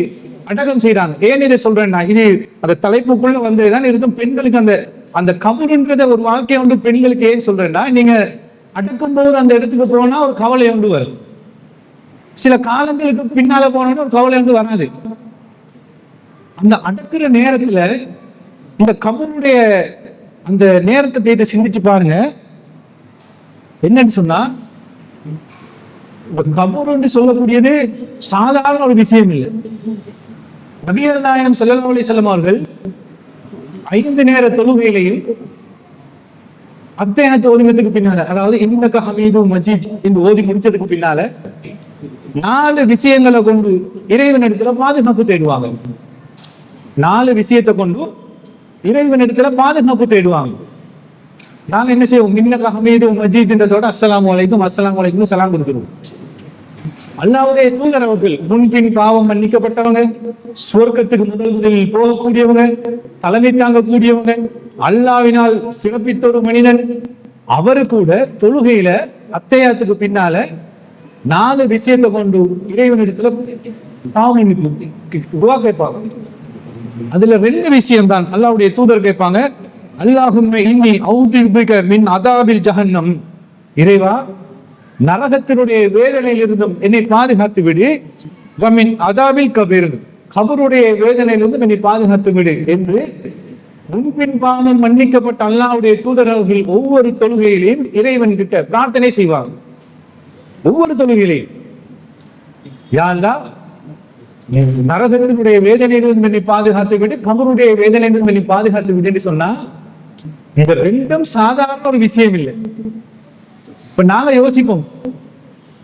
அடக்கம் செய்யறாங்க. ஏன் இதை சொல்றேன்னா, இது அந்த தலைப்புக்குள்ள வந்ததுதான் இருக்கும். பெண்களுக்கு அந்த கபருன்றத ஒரு வாழ்க்கையை வந்து பெண்களுக்கு ஏன் சொல்றேன்னா, நீங்க அடக்கும் போது அந்த இடத்துக்கு போனா ஒரு கவலை ஒன்று வரும், சில காலங்களுக்கு பின்னால போனோம்னா ஒரு கவலை ஒன்று வராது. அந்த அடக்குற நேரத்துல இந்த கபருடைய அந்த நேரத்தை போயிட்டு சிந்திச்சு பாருங்க. என்னன்னு சொன்னா, கபருன்னு சொல்லக்கூடியது சாதாரண ஒரு விஷயம் இல்லை. நபிகள் நாயகம் ஸல்லல்லாஹு அலைஹி வஸல்லம் அவர்கள் 5 நேர தொழுகையிலையும் அத்தியாயத்தை ஓதினதுக்கு பின்னால, அதாவது இன்னக ஹமீதும் மஜீத் என்று ஓதி முடிச்சதுக்கு பின்னால 4 விஷயங்களை கொண்டு இறைவனிடத்துல பாதுகாப்பு தேடுவாங்க. 4 விஷயத்தை கொண்டு இறைவனிடத்துல பாதுகாப்பு தேடுவாங்க. நாங்க என்ன செய்வோம், இன்னக ஹமீதும் மஜீத்ன்றதோட அஸ்ஸலாமு அலைக்கும் அஸ்ஸலாமு அலைக்கும் சலாம் கொடுத்துருவோம். அல்லாஹ்வுடைய தூதர் அவர்கள் முன்பின் பாவம் மன்னிக்கப்பட்டவங்க, சுவர்க்கத்துக்கு முதலில் போகக்கூடியவங்க, தலைமை தாங்கக்கூடியவங்க, அல்லாஹ்வினால் சிறப்பித்த ஒரு மனிதன். அவரு கூட தொழுகையில அத்தியாயத்துக்கு பின்னால 4 விஷயத்தை கொண்டு இறைவனிடத்துல பாவம் துஆ கேட்பாங்க. அதுல 2 விஷயம் தான் அல்லாஹ்வுடைய தூதர் கேட்பாங்க. அல்லாஹும்ம இன்னி அஊது பிக மின் அதாபில் ஜஹன்னம், இறைவா நரகத்தினுடைய வேதனையிலிருந்தும் என்னை பாதுகாத்து விடு, வமின் அதாபில் கபீர், கபருடைய வேதனையிலிருந்தும் என்னை பாதுகாத்து விடு என்று முன்பின் பாவம் மன்னிக்கப்பட்ட அல்லாஹ்வுடைய தூதர் அவர்கள் ஒவ்வொரு தொழுகையிலையும் இறைவன் கிட்ட பிரார்த்தனை செய்வாங்க. ஒவ்வொரு தொழுகையிலையும், யா அல்லாஹ் நரகத்தினுடைய வேதனையிலிருந்து என்னை பாதுகாத்து விடு, கபருடைய வேதனையிலிருந்து என்னை பாதுகாத்து விடு என்று சொன்னா இந்த 2ம் சாதாரண ஒரு விஷயம் இல்லை. இப்ப நாங்க யோசிப்போம்,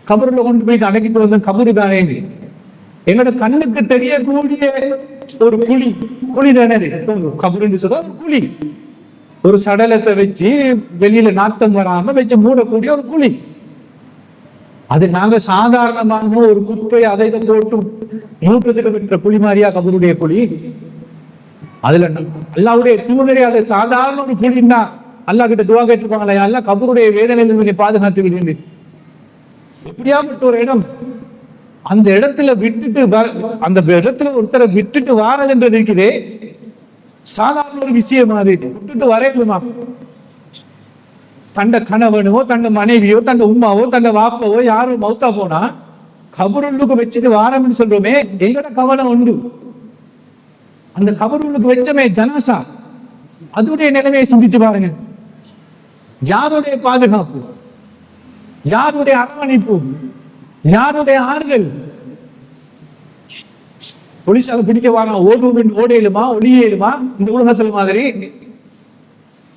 கபருல கொண்டு போய் அடக்கிட்டு வந்த கபரு தானே, எங்களோட கண்ணுக்கு தெரியக்கூடிய ஒரு குழி தானே கபருன்னு சொல்ற ஒரு குழி, ஒரு சடலத்தை வச்சு வெளியில நாத்தம் வராம வச்சு மூடக்கூடிய ஒரு குழி. அது நாங்க சாதாரணமாக ஒரு குப்பை அதை போட்டு மூட்டத்துக்கு பெற்ற குழி மாதிரியா கபருடைய குழி? அதுல அல்லாஹ்வுடைய தூதரே அது சாதாரண ஒரு குழின்னா அல்லாஹ் கிட்ட துஆ கேட்டிருப்பாங்களே, அல்லாஹ் கபருடைய வேதனையிலிருந்து பாதுகாத்து விடுங்க. எப்படியாப்பட்ட ஒரு இடம்! அந்த இடத்துல விட்டுட்டு அந்த இடத்துல ஒருத்தரை விட்டுட்டு வாரதுன்றது இருக்குதே சாதாரண ஒரு விஷயம். அது விட்டுட்டு வரையலுமா? தண்ட கணவனோ தண்ட மனைவியோ தண்ட உமாவோ தண்ட வாப்பாவோ யாரோ மௌத்தா போனா கபருள்ளுக்கு வச்சுட்டு வாரம்னு சொல்றோமே, எங்கட கவலை உண்டு. அந்த கபருள்ளுக்கு வச்சமே ஜனாசா, அதோடைய நிலைமையை சிந்திச்சு பாருங்க. யாருடைய பாதுகாப்பு, யாருடைய அரவணைப்பு, யாருடைய ஆறுதல்? போலீஸால பிடிக்க வாங்க ஓடையிலுமா ஒளியலுமா? இந்த உலகத்துல மாதிரி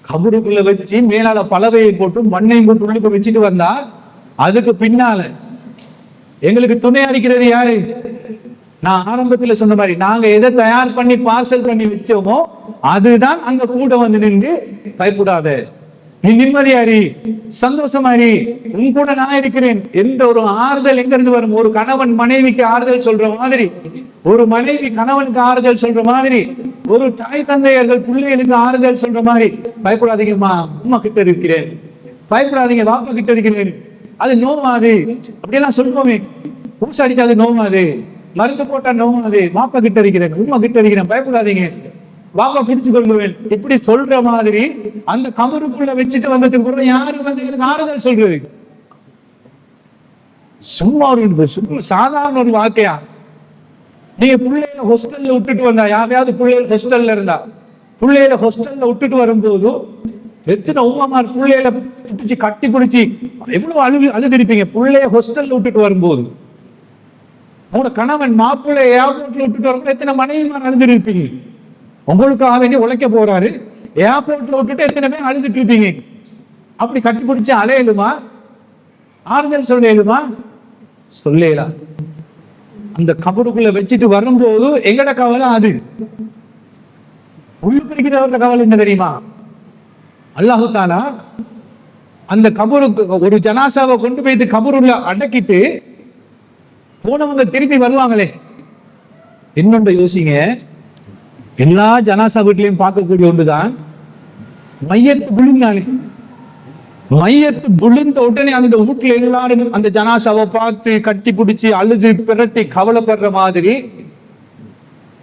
கபருக்குள்ள வச்சு மேலால பலவையை போட்டு மண்ணையும் போட்டு உள்ளுக்கு வச்சுட்டு வந்தா அதுக்கு பின்னால எங்களுக்கு துணை அளிக்கிறது யாரு? நான் ஆரம்பத்துல சொன்ன மாதிரி நாங்க எதை தயார் பண்ணி பார்சல் பண்ணி வச்சோமோ அதுதான் அங்க கூட வந்து நின்று பயப்படாத, நீ நிம்மதியாரி, சந்தோஷமாரி, உன் கூட நான் இருக்கிறேன் என்ற ஒரு ஆறுதல் எங்க இருந்து வரும்? ஒரு கணவன் மனைவிக்கு ஆறுதல் சொல்ற மாதிரி, ஒரு மனைவி கணவனுக்கு ஆறுதல் சொல்ற மாதிரி, ஒரு தாய் தந்தையர்கள் பிள்ளைகளுக்கு ஆறுதல் சொல்ற மாதிரி, பயப்படாதீங்கம்மா, அம்மா கிட்ட இருக்கிறேன், பயப்படாதீங்க, வாப்பா கிட்ட இருக்கிறேன், அது நோவாது அப்படியெல்லாம் சொல்லுவோமே. ஊச அடிச்சா அது நோவாது, மருந்து போட்டா நோவாது, வாப்பா கிட்ட இருக்கிறேன், உம்மா கிட்ட இருக்கிறேன், பயப்படாதீங்க, வாப்பா பிடிச்சு கொள்ளுவேன், இப்படி சொல்ற மாதிரி அந்த கபருக்குள்ள வச்சுட்டு வந்ததுக்கு கூட யாரு வந்து எனக்கு ஆறுதல் சொல்றது? சும்மா ஒரு சாதாரண ஒரு வாக்கையா? நீங்க பிள்ளைகளை ஹாஸ்டல்ல விட்டுட்டு வந்தா, யாரையாவது பிள்ளைகள் ஹாஸ்டல்ல இருந்தா, பிள்ளைகளை ஹாஸ்டல்ல விட்டுட்டு வரும்போது எத்தனை உமாமார் பிள்ளைகளை பிடிச்சி கட்டி பிடிச்சி எவ்வளவு அழுதிருப்பீங்க. பிள்ளைய ஹாஸ்டல்ல விட்டுட்டு வரும்போது உங்களோட கணவன் மாப்பிள்ளை ஏர்போர்ட்ல விட்டுட்டு வரும்போது எத்தனை மனைவிமார் அழுதிருப்பீங்க. உங்களுக்காக வேண்டி உழைக்க போறாரு, ஏர்போர்ட்ல விட்டுட்டு எத்தனை பேர் அழுதுட்டு இருப்பீங்க. அப்படி கட்டி பிடிச்சி அலையலுமா? ஆறுதல் சொல்லலுமா? சொல்லலாம். அந்த கபருக்குள்ள வச்சுட்டு வரும்போது எங்கட கவலை அது. உள்ளுக்கு இருக்கிறவர்கள கவலை என்ன தெரியுமா? அல்லாஹு தாலா அந்த கபருக்கு ஒரு ஜனாசாவை கொண்டு போய் கபருள்ள அடக்கிட்டு போனவங்க திருப்பி வருவாங்களே. இன்னொன்று யோசிங்க, எல்லா ஜனாசா வீட்லையும் பார்க்கக்கூடிய ஒன்றுதான் மையத்து விழுந்தானே. மையத்து விழுந்த உடனே அந்த வீட்டுல எல்லாரும் அந்த ஜனாசாவை பார்த்து கட்டி பிடிச்சி அழுது பிரட்டி கவலைப்படுற மாதிரி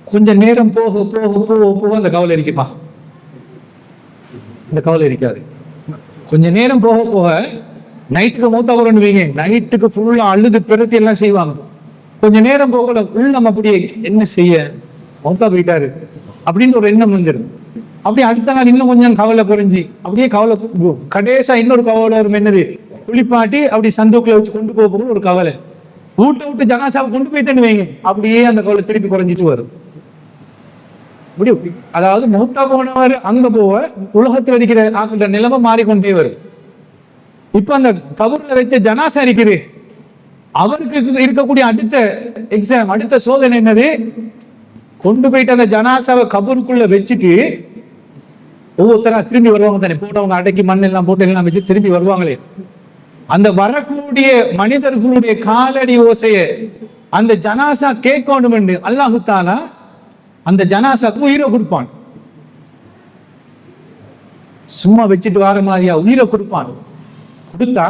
கொஞ்சம் நேரம் போக போக போக போக அந்த கவலை இருக்குப்பா. இந்த கவலை இருக்காது. கொஞ்ச நேரம் போக போக நைட்டுக்கு மூத்தா வரணுவீங்க, நைட்டுக்கு ஃபுல்லா அழுது பிரட்டி எல்லாம் செய்வாங்க. கொஞ்ச நேரம் போகல நம்ம அப்படியே என்ன செய்ய, மூத்தா போயிட்டாரு அப்படின்னு ஒரு எண்ணம் வந்துடும். அப்படியே அடுத்த நாள் இன்னும் கொஞ்சம் கவலை குறைஞ்சி அப்படியே கவலை கடைசா இன்னொரு கவலை வரும். என்னது? குளிப்பாட்டி அப்படி சந்தூக்கில் வச்சு கொண்டு போக ஒரு கவலை. வீட்டை விட்டு ஜனாசாவை கொண்டு போயிட்டேன்னு வைங்க, அப்படியே அந்த கவலை திருப்பி குறைஞ்சிட்டு வரும். அதாவது மூத்தா போனவர் அங்க போக உலகத்தில் அடிக்கிற நிலைமை மாறிக்கொண்டே வரும். இப்ப அந்த கபூர்ல வச்ச ஜனாசா இருக்குது, அவருக்கு இருக்கக்கூடிய அடுத்த எக்ஸாம், அடுத்த சோதனை என்னது? கொண்டு போயிட்டு அந்த ஜனாசாவை கபூருக்குள்ள வச்சுட்டு ஒவ்வொருத்தரா திரும்பி வருவாங்க தானே, போட்டவங்க அடக்கி மண் எல்லாம் போட்டு எல்லாம் வச்சு திரும்பி வருவாங்களே. அந்த வரக்கூடிய மனிதர்களுடைய காலடி ஓசைய அந்த ஜனாசா கேட்கணும் என்று அல்லாஹு தஆலா அந்த ஜனாசாக்கு உயிரை கொடுப்பான். சும்மா வச்சுட்டு வர மாதிரியா உயிரை கொடுப்பான். கொடுத்தா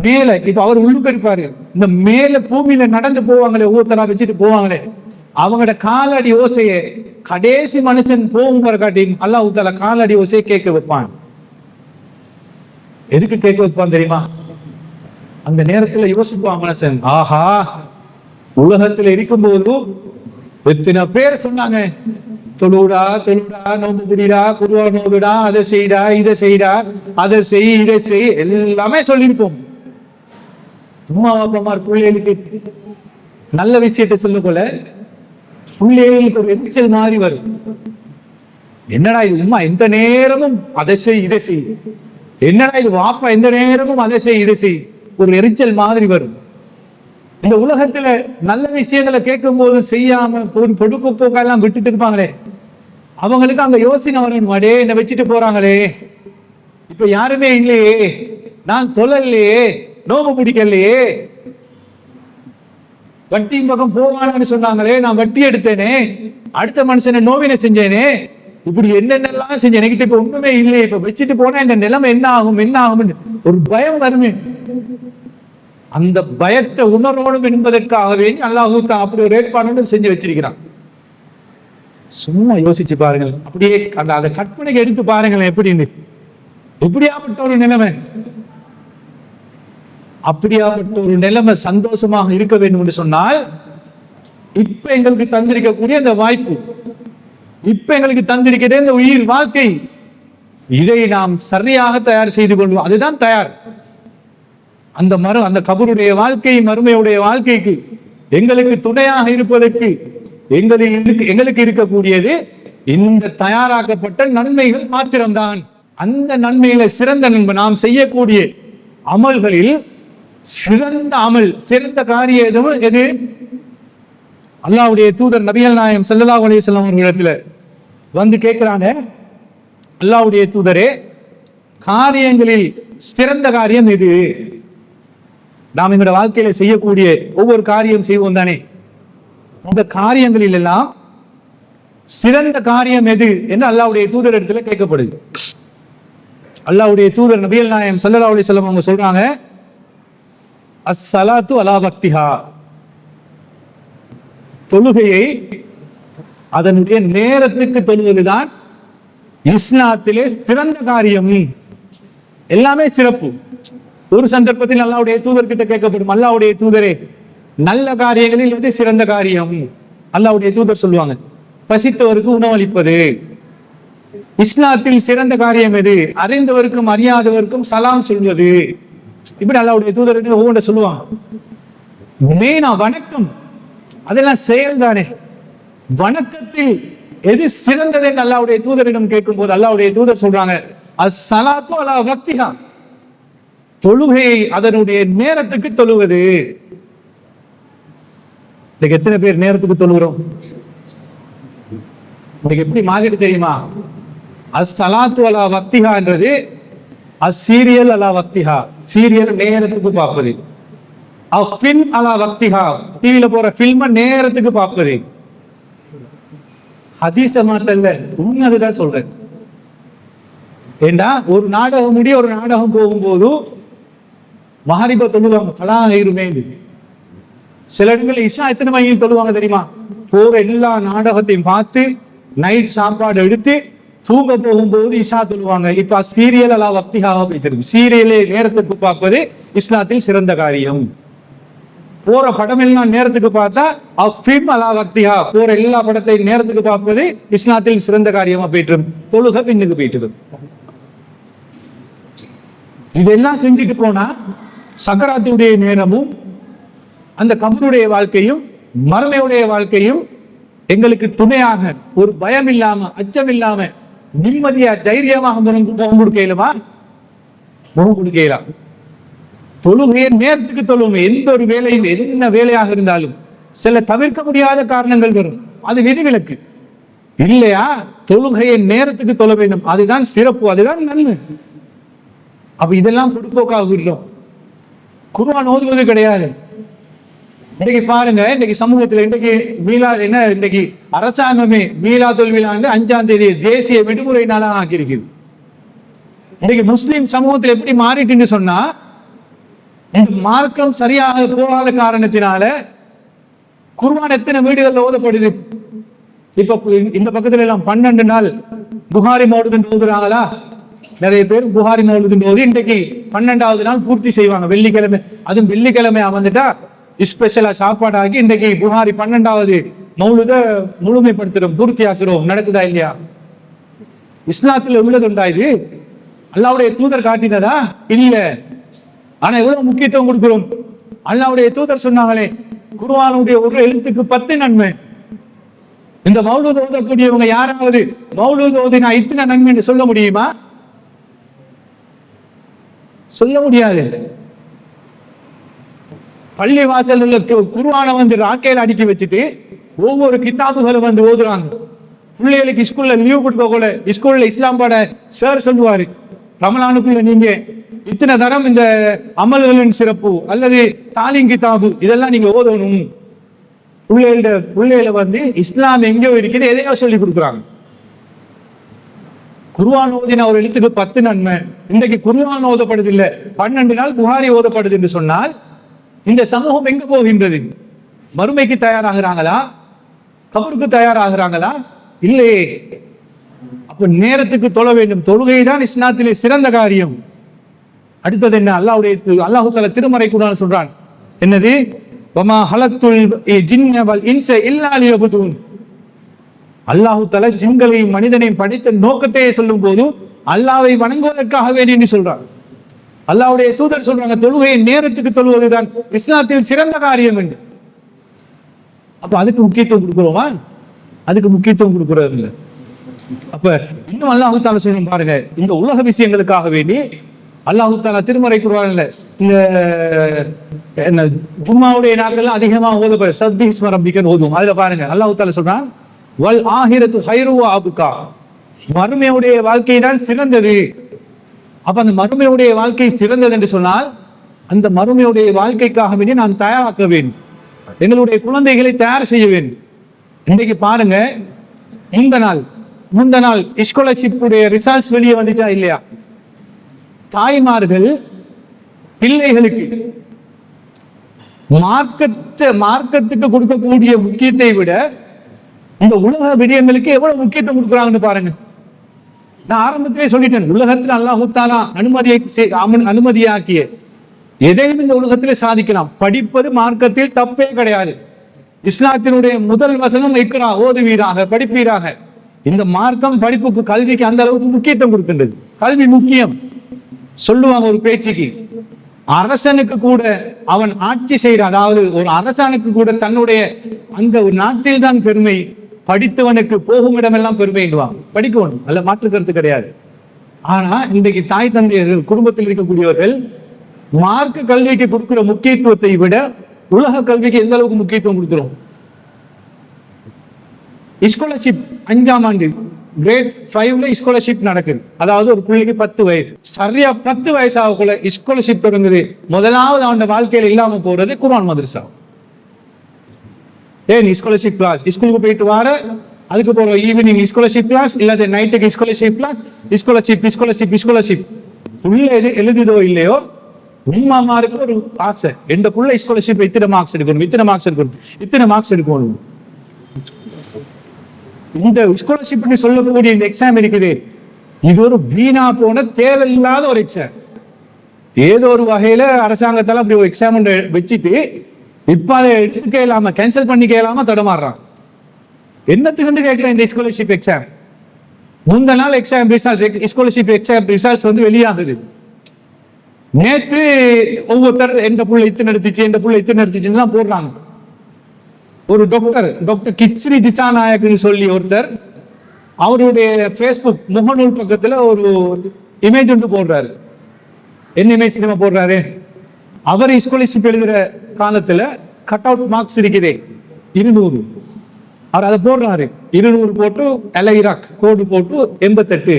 மேல இப்ப அவர் உள்ளுக்கு இருப்பாரு, இந்த மேல பூமியில நடந்து போவாங்களே, ஒவ்வொருத்தரா வச்சுட்டு போவாங்களே, அவங்களோட காலடி ஓசைய கடைசி மனுஷன் போகும் வர காட்டி அல்லாஹ் தஆலா காலடி ஓசையை கேட்க வைப்பான். எதுக்கு கேட்க வைப்பான் தெரியுமா? அந்த நேரத்துல யோசிப்பான் மனுஷன், ஆஹா உலகத்துல இருக்கும்போது எத்தனை பேர் சொன்னாங்க, தொழுடா தொழுடா, நோம்பு புடிடா, குர்ஆன் ஓதுடா, அதை செய்டா இதை செய்டா, அதை செய் இதை செய், எல்லாமே சொல்லியிருப்போம். உம்மா அப்பமார் பிள்ளைகளுக்கு நல்ல விஷயத்தை சொல்ல போல பிள்ளைகளுக்கு ஒரு எரிச்சல் மாதிரி வரும். என்னடா இது உம்மா எந்த நேரமும் அதை செய் இதை செய், என்னடா இது வாப்பா எந்த நேரமும் அதை செய் இதை செய், ஒரு எரிச்சல் மாதிரி வரும். இந்த உலகத்துல நல்ல விஷயங்களை கேட்கும் போது செய்யாம பொடுக்கு போக்கெல்லாம் விட்டுட்டு இருப்பாங்களே, அவங்களுக்கு அங்க யோசனை வரணும், அடே என்னை வச்சுட்டு போறாங்களே, இப்ப யாருமே இல்லையே, நான் தொழலையே, நோம்பு பிடிக்கலையே, வட்டியின் பக்கம் போவானு சொன்னாங்களே, நான் வட்டி எடுத்தேனே, அடுத்த மனுஷனை நோவினை செஞ்சேனே, இப்படி என்னென்னலாம் செஞ்சேன், என்கிட்ட இப்ப ஒண்ணுமே இல்லையே, இப்ப வச்சுட்டு போனா இந்த நிலைமை என்ன ஆகும் என்ன ஆகும் ஒரு பயம் வருமே. அந்த பயத்தை உணரணும் என்பதற்காகவே அல்லாஹ் அப்படி ஒரு ஏற்பாடு செஞ்சு வச்சிருக்கிறான். சும்மா யோசிச்சு பாருங்கள், அப்படியே அந்த கற்பனைக்கு எடுத்து பாருங்களேன் எப்படின்னு. எப்படியாப்பட்ட ஒரு நிலைமை, அப்படியாப்பட்ட ஒரு நிலைமை சந்தோஷமாக இருக்க வேண்டும் என்று சொன்னால், இப்ப எங்களுக்கு தந்திருக்கக்கூடிய இந்த வாய்ப்பு, இப்ப எங்களுக்கு தந்திருக்கிற இந்த உயிர் வாழ்க்கை, இதை நாம் சரியாக தயார் செய்து கொள்வோம். அதுதான் தயார். அந்த கபருடைய வாழ்க்கை, மறுமையுடைய வாழ்க்கைக்கு எங்களுக்கு துணையாக இருப்பதற்கு எங்களுக்கு இருக்கக்கூடியது இந்த தயாராக்கப்பட்ட நன்மைகள் மாத்திரம்தான். அந்த நன்மையில சிறந்த நன்மை, நாம் செய்யக்கூடிய அமல்களில் சிறந்த அமல், சிறந்த காரியம் எது? அல்லாஹ்வுடைய தூதர் நபிகள் நாயகம் ஸல்லல்லாஹு அலைஹி வஸல்லம் அவர்களிடத்துல வந்து கேட்கிறாங்க, அல்லாஹ்வுடைய தூதரே, காரியங்களில் சிறந்த காரியம் எது? நாம் எங்களுடைய வாழ்க்கையில செய்யக்கூடிய ஒவ்வொரு காரியம் செய்வோம் தானே, அந்த காரியங்களில் எல்லாம் சிறந்த காரியம் எது என்று அல்லாஹ்வுடைய தூதர் இடத்துல கேட்கப்படுது. அல்லாஹ்வுடைய தூதர் நபிகள் நாயகம் ஸல்லல்லாஹு அலைஹி வஸல்லம் அவங்க சொல்றாங்க, அஸ்ஸலாத்து அலா வக்திஹா, தொழுகையை அதனுடைய நேரத்துக்கு தொழுவதுதான் இஸ்லாத்திலே சிறந்த காரியம். எல்லாமே சிறப்பு. ஒரு சந்தர்ப்பத்தில் அல்லாஹ்வுடைய தூதர்கிட்ட கேட்கப்படும், அல்லாஹ்வுடைய தூதரே, நல்ல காரியங்களில் எது சிறந்த காரியம்? அல்லாஹ்வுடைய தூதர் சொல்லுவாங்க, பசித்தவருக்கு உணவளிப்பது. இஸ்லாத்தில் சிறந்த காரியம் எது? அறிந்தவருக்கும் அறியாதவருக்கும் சலாம் சொல்வது. இப்படி அல்லாஹ்வுடைய தூதர் ஒவ்வொன்றை சொல்லுவாங்க. மெயினா வணக்கம், அதெல்லாம் செயல் தானே. வணக்கத்தில் எது சிறந்தது என்று அல்லாஹ்வுடைய தூதரிடம் கேட்கும் போது அல்லாஹ்வுடைய தூதர் சொல்றாங்க, அஸ்ஸலாத்து அலா வக்திஹா, தொழுகையை அதனுடைய நேரத்துக்கு தொழுவது. இன்னைக்கு எத்தனை பேர் நேரத்துக்கு தொழுகிறோம்? இன்னைக்கு எப்படி மாறிட்டு தெரியுமா? அஸ்ஸலாத்து அலா வக்திஹா என்றது அஸ்ஸீரியல் அலா வக்திஹா, சீரியல் நேரத்துக்கு பார்ப்பது. அஃபின் அலா வக்திஹா, டிவியில போற ஃபில்ம நேரத்துக்கு பார்ப்பது. ஹதீஸ மாத்தல்ல, உண்மை அதுதான் சொல்றேன். ஏண்டா ஒரு நாடகம் முடிய ஒரு நாடகம் போகும்போது மஹரிப தொழுவாங்க, கலாயிருமே. சில இடங்களில் இஷா எத்தனை மணிக்கு தொழுவாங்க தெரியுமா? போற எல்லா நாடகத்தையும் பார்த்து நைட் சாப்பாடு எடுத்து தூங்க போகும்போது இஷா தொழுவாங்க. இப்ப சீரியல் அலா வக்திஹாவா போயிட்டு, சீரியலே நேரத்துக்கு பார்ப்பது இஸ்லாத்தில் சிறந்த காரியம். போற படம் எல்லாம் நேரத்துக்கு பார்த்தா அஃபிம் அலா வக்திஹா, போற எல்லா படத்தையும் நேரத்துக்கு பார்ப்பது இஸ்லாத்தில் சிறந்த காரியமா போயிட்டு, தொழுக பின்னுக்கு போயிட்டு. இதெல்லாம் செஞ்சுட்டு போனா சக்கராத்துடைய நேரமும் அந்த கபருடைய வாழ்க்கையும் மறுமையுடைய வாழ்க்கையும் எங்களுக்கு துணையாக, ஒரு பயம் இல்லாம அச்சம் இல்லாம நிம்மதியா தைரியமாக முகம் கொடுக்கலுமா? முகம் கொடுக்கலாம். தொழுகையை நேரத்துக்கு தொழுமை. எந்த ஒரு வேலையும், என்ன வேலையாக இருந்தாலும் சில தவிர்க்க முடியாத காரணங்கள் வரும், அது விதிவிலக்கு இல்லையா? தொழுகையை நேரத்துக்கு தொழ வேண்டும், அதுதான் சிறப்பு, அதுதான் நன்மை. அப்ப இதெல்லாம் பொதுப்போக்காக விடுறோம். குர்ஆன் ஓதுவது கிடையாது. இன்னைக்கு பாருங்க, இன்னைக்கு சமூகத்தில் இன்னைக்கு இன்னைக்கு அரசாங்கமே மீலாதுல் விழான்னு 5ஆம் தேதி தேசிய விடுமுறை நாளாக ஆக்கியிருக்குது. இன்னைக்கு முஸ்லிம் சமூகத்தில் எப்படி மாறிட்டுன்னு சொன்னா, இந்த மார்க்கம் சரியாக போகாத காரணத்தினால குர்ஆன் எத்தனை வீடுகளில் ஓதப்படுது. இப்ப இந்த பக்கத்துல எல்லாம் 12 நாள் புகாரி மௌலிதுன்னு ஓதுறாங்களா? நிறைய பேர் புகாரி மௌலிதுன்னு ஓதி இன்றைக்கு 12வது நாள் பூர்த்தி செய்வாங்க. வெள்ளிக்கிழமை, அதுவும் வெள்ளிக்கிழமை வந்துட்டா ஸ்பெஷலா சாப்பாடு ஆகி இன்றைக்கு புகாரி 12வது மௌலித முழுமைப்படுத்துறோம், பூர்த்தி ஆக்குறோம். நடக்குதா இல்லையா? இஸ்லாத்துல உள்ளதுண்டா இது? அல்லாஹ்வுடைய தூதர் காட்டினதா? இல்ல. ஆனா எவ்வளவு முக்கியத்துவம் கொடுக்கிறோம். அல்லாஹ்வுடைய தூதர் சொன்னாங்களே, குர்ஆனுடைய ஒரு எழுத்துக்கு 10 நன்மை. இந்த மௌலூத் ஓதக்கூடியவங்க யாராவது மௌலூத் ஓதினா இத்தனை நன்மை சொல்ல முடியுமா? சொல்ல முடியாது. பள்ளி வாசல்ல குர்ஆனை வந்து ராக்கேல அடிக்கி வச்சுட்டு ஒவ்வொரு கிதாபுகளும் வந்து ஓதுறாங்க. பிள்ளைகளுக்கு ஸ்கூல்ல லீவ் கொடுக்க கூட ஸ்கூல்ல இஸ்லாம் பாட சார் சொல்லுவாரு, ரமலானுக்குள்ள நீங்க இத்தனை தரம் இந்த அமல்களின் சிறப்பு அல்லது தாலிம் கிதாபு இதெல்லாம் நீங்க ஓதணும். பிள்ளைகள வந்து இஸ்லாம் எங்கேயோ இருக்குது எதையோ சொல்லி கொடுக்குறாங்க. குர்ஆன் ஓதின ஒரு எழுத்துக்கு 10 நன்மை. இன்றைக்கு குர்ஆன் ஓதப்படுது இல்ல, 12 நாள் புகாரி ஓதப்படுது என்று சொன்னால் இந்த சமூகம் எங்க போகின்றது? மறுமைக்கு தயாராகிறாங்களா? கபருக்கு தயாராகிறாங்களா? இல்லையே. அப்ப நேரத்துக்கு தொழ வேண்டும். தொழுகை தான் இஸ்லாத்திலே சிறந்த காரியம். அடுத்தது என்ன? அல்லாஹ் தஆலா திருமறை குர்ஆனில் சொல்றான், என்னது? வமா ஹலத்துல் ஜின்ன வல் இன்ஸ இல்லா லியபுதுன். அல்லாஹ் தஆலா ஜின்களையும் மனிதனையும் படைத்த நோக்கத்தையே சொல்லும் போது அல்லாஹ்வை வணங்குவதற்காக வேண்டி என்று சொல்றான். அல்லாஹ்வுடைய தூதர் சொல்றாங்க, தொழுகையை நேரத்துக்கு தொழுவதுதான் இஸ்லாத்தில் சிறந்த காரியம் என்று. அப்ப அதுக்கு முக்கியத்துவம் கொடுக்கிறோமா? அதுக்கு முக்கியத்துவம் கொடுக்கிறது இல்லை. அப்ப இன்னும் அல்லாஹ் தஆலா சொல்லும் பாருங்க, இந்த உலக விஷயங்களுக்காக வேண்டி அல்லாஹ் தஆலா திருமறை குர்ஆனில் இந்த என்ன ஜும்மாவுடைய நாட்கள் அதிகமாக ஓதப்படுற சப்ஹிஸ்ம ரப்பிக்கன் ஓதும். அதுல பாருங்க அல்லாஹ் தஆலா சொல்றான், வல் ஆஹிரத்து ஹைரு வ அப்கா. மறுமையுடைய வாழ்க்கை தான் சிறந்தது. அப்ப அந்த மறுமையுடைய வாழ்க்கை சிறந்தது என்று சொன்னால் அந்த மறுமையுடைய வாழ்க்கைக்காக வேண்டி நாம் தயாராக்க வேண்டும். எங்களுடைய குழந்தைகளை தயார் செய்ய வேண்டும். இன்றைக்கு பாருங்க, முந்த நாள் ஸ்காலர்ஷிப்புடைய ரிசல்ட்ஸ் வெளியே வந்துச்சா இல்லையா? தாய்மார்கள் பிள்ளைகளுக்கு மார்க்கத்துக்கு கொடுக்கக்கூடிய முக்கியத்தை விட இந்த உலக விடயங்களுக்கு எவ்வளவு முக்கியத்துவம் கொடுக்குறாங்கன்னு பாருங்க. நான் ஆரம்பத்திலே சொல்லிட்டேன், உலகத்தில் அல்லாஹ் தஆலா அனுமதியாக்கிய எதையும் இந்த உலகத்திலே சாதிக்கலாம். படிப்பது மார்க்கத்தில் தப்பே கிடையாது. இஸ்லாத்தினுடைய முதல் வசனம் இக்ரா, ஓதுவீராக, படிப்பீராக. இந்த மார்க்கம் படிப்புக்கு, கல்விக்கு அந்த அளவுக்கு முக்கியத்துவம் கொடுக்கின்றது. கல்வி முக்கியம். சொல்லுவாங்க ஒரு பேச்சுக்கு, அரசனுக்கு கூட அவன் ஆட்சி செய்யற, அதாவது ஒரு அரசனுக்கு கூட தன்னுடைய அந்த ஒரு நாட்டில் தான் பெருமை, படித்தவனுக்கு போகும் இடமெல்லாம் பெருமைடுவான். படிக்கணும், அல்ல மாற்று கருத்து கிடையாது. ஆனா இன்றைக்கு தாய் தந்தையர்கள், குடும்பத்தில் இருக்கக்கூடியவர்கள் மார்க்க கல்விக்கு கொடுக்கிற முக்கியத்துவத்தை விட உலக கல்விக்கு எந்த அளவுக்கு முக்கியத்துவம் கொடுக்கிறோம்? ஸ்காலர்ஷிப் 5ஆம் ஆண்டு கிரேட் 5ல ஸ்காலர்ஷிப் நடக்குது. அதாவது ஒரு பிள்ளைக்கு 10 வயசு, சரியா 10 வயசு ஆகக்குள்ள ஸ்காலர்ஷிப் தொடங்குது. முதலாவது அவன் வாழ்க்கையில இல்லாம போறது குர்ஆன் மதரசா. ஏன் ஸ்காலர்ஷிப் கிளாஸ்? ஸ்கூலுக்கு போயிட்டு வர, அதுக்கு போற ஈவினிங் ஸ்காலர்ஷிப் கிளாஸ், இல்லாத நைட்டுக்கு ஸ்காலர்ஷிப் கிளாஸ், ஸ்காலர்ஷிப். புள்ள எது எழுதுதோ இல்லையோ, உம்மாமாருக்கு ஒரு ஆசை, எந்த புள்ள ஸ்காலர்ஷிப் இத்தனை மார்க்ஸ் எடுக்கணும். இந்த ஸ்காலர்ஷிப் சொல்லக்கூடிய இந்த எக்ஸாம் இருக்குது, இது ஒரு வீணா போன தேவையில்லாத ஒரு எக்ஸாம். ஏதோ ஒரு வகையில அரசாங்கத்தால அப்படி ஒரு எக்ஸாம் வச்சுட்டு இப்ப அதை எடுத்துக்க இல்லாம, கேன்சல் பண்ணிக்க இல்லாம தடமாறுறான். என்னத்துக்கு கேட்கிறேன் இந்த ஸ்காலர்ஷிப் எக்ஸாம்? முந்த நாள் exam results, scholarship exam results வெளியாகுது. நேத்து ஒவ்வொருத்தர் எந்த புள்ள இத்தனை எடுத்துச்சுன்னு போடுறாங்க. ஒரு டாக்டர் கிச்ரி திசாநாயக்னு சொல்லி ஒருத்தர் அவருடைய ஃபேஸ்புக் முகநூல் பக்கத்துல ஒரு இமேஜ் ஒன்று போடுறாரு. என்ன இமேஜ் தெரியுமா போடுறாரு? அவர் ஸ்காலர்ஷிப் எழுதுற காலத்துல கட் அவுட் மார்க்ஸ் இருக்குது 200. அவர் அதை போடுறாரு. 200 போட்டு அலைராக் கோடு போட்டு 88.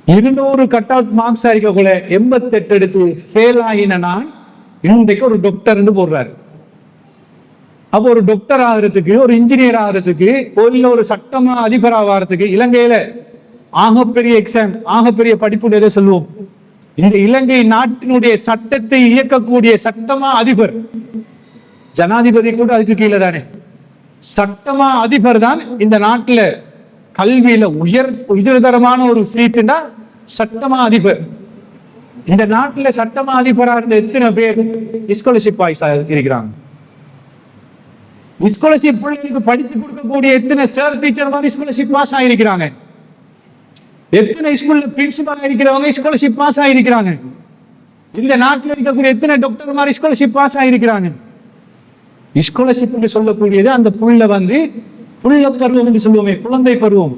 200 கட் அவுட் மார்க்ஸ் ஆகிக்கக்குள்ள 88 எடுத்து ஃபெயில் ஆகின நான் இன்றைக்கு ஒரு டாக்டர்னு போடுறாரு. அப்போ ஒரு டாக்டர் ஆகிறதுக்கு, ஒரு இன்ஜினியர் ஆகிறதுக்கு, இல்ல ஒரு சட்டமா அதிபர் ஆகிறதுக்கு இலங்கையில ஆகப்பெரிய எக்ஸாம், ஆகப்பெரிய படிப்பு எதை சொல்லுவோம்? இந்த இலங்கை நாட்டினுடைய சட்டத்தை இயக்கக்கூடிய சட்டமா அதிபர், ஜனாதிபதி கூட அதுக்கு கீழே தானே. சட்டமா அதிபர் தான் இந்த நாட்டுல கல்வியில உயர்தரமான ஒரு சீட்டுன்னா சட்டமா அதிபர். இந்த நாட்டுல சட்டமா அதிபரா இருந்த எத்தனை பேர் ஸ்காலர்ஷிப் வாய்ஸ் இருக்கிறாங்க? ஸ்காலர்ஷிப் பிள்ளைகளுக்கு படிச்சு கொடுக்கக்கூடிய எத்தனை சார் டீச்சர் மாதிரி ஸ்காலர்ஷிப் பாஸ் ஆகிருக்கிறாங்க? எத்தனை ஸ்கூல்ல பிரின்சிபல் இருக்கிறவங்க ஸ்காலர்ஷிப் பாஸ் ஆகிருக்கிறாங்க? இந்த நாட்டில் இருக்கக்கூடிய எத்தனை டாக்டர் மாதிரி ஸ்காலர்ஷிப் பாஸ் ஆகிருக்கிறாங்க? ஸ்காலர்ஷிப் சொல்லக்கூடியது அந்த புள்ள புள்ள பருவம் என்று சொல்லுவோமே, குழந்தை பருவம்.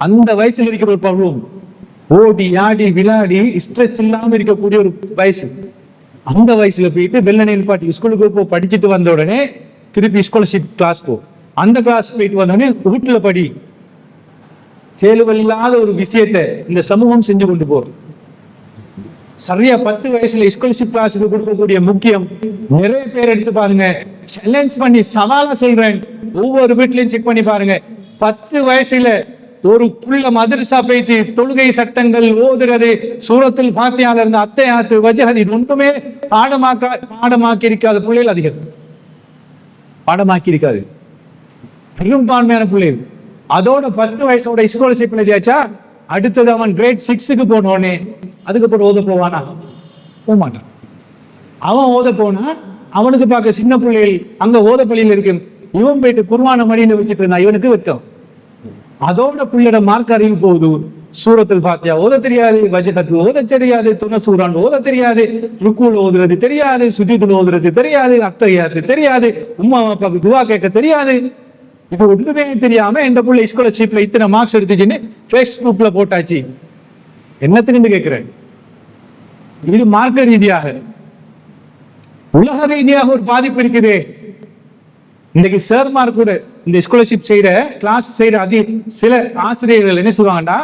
அந்த வயசுல இருக்கிற ஒரு பருவம், ஓடி ஆடி விளையாடி ஸ்ட்ரெஸ் இல்லாம இருக்கக்கூடிய ஒரு வயசு. அந்த வயசுல போயிட்டு வெள்ளநெல் பாட்டி ஸ்கூலுக்கு போ, படிச்சுட்டு வந்த உடனே திருப்பி ஸ்காலர்ஷிப் கிளாஸ் போ. அந்த கிளாஸ் போயிட்டு வந்தோடனே வீட்டுல படி. தேர்வில்லாத ஒரு விஷயத்தை இந்த சமூகம் செஞ்சு கொண்டு போகுது. சரியா 10 வயசுல ஸ்காலர்ஷிப் கிளாஸுக்கு கொடுக்கக்கூடிய முக்கியம் நிறைய பேர் எடுத்து பாருங்க. சேலஞ்ச் பண்ணி சவாலா சொல்றேன், ஒவ்வொரு வீட்லயும் செக் பண்ணி பாருங்க. 10 வயசுல ஒரு புள்ள மதரசா போய்த்து தொழுகை சட்டங்கள் ஓதுறது, சூரத்துல் ஃபாத்திஹால இருந்து அத்தையாத்து வஜ்ஹத் இது ஒன்றுமே பாடமாக்கி இருக்காத பிள்ளைகள் அதிகம். பாடமாக்கி இருக்காது பெரும்பான்மையான பிள்ளைகள். அதோட 10 வயசோட ஸ்காலர்ஷிப் எழுதியாச்சா, அடுத்தது அவன் கிரேட் 6க்கு போனோடனே அதுக்கப்புறம் ஓத போவானா? போக மாட்டான். அவன் ஓத போனா அவனுக்கு பார்க்க சின்ன பிள்ளைகள் அங்க ஓத பள்ளியில் இருக்கு, இவன் போயிட்டு குர்ஆன மடியில வச்சுட்டு இருந்தா இவனுக்கு வெட்கம். அதோட பிள்ளையோட மார்க் அறிவு போகுது. சூரத்துல் ஃபாத்திஹா ஓத தெரியாது, வஜ்ஹத் ஓத தெரியாது, துணை சூரான் ஓத தெரியாது, ருக்குல் ஓதுறது தெரியாது, சுஜூதுல் ஓதுறது தெரியாது, அத்தஹியாத்து தெரியாது, உம்மா அப்பாவுக்கு துவா கேட்க தெரியாது. இது ஒன்றுமே தெரியாம இந்த புள்ள ஸ்காலர்ஷிப்ல இத்தனை மார்க்ஸ் எடுத்துச்சுன்னு ஃபேஸ்புக்ல போட்டாச்சு. என்னத்துக்கு கேட்கிறேன்? இது மார்க்க ரீதியாக, உலக ரீதியாக ஒரு பாதிப்பு இருக்குது. இன்னைக்கு சார்மார் கூட இந்த ஸ்காலர்ஷிப் செய்யற கிளாஸ் செய்யற சில ஆசிரியர்கள் என்ன செய்வாங்கடா,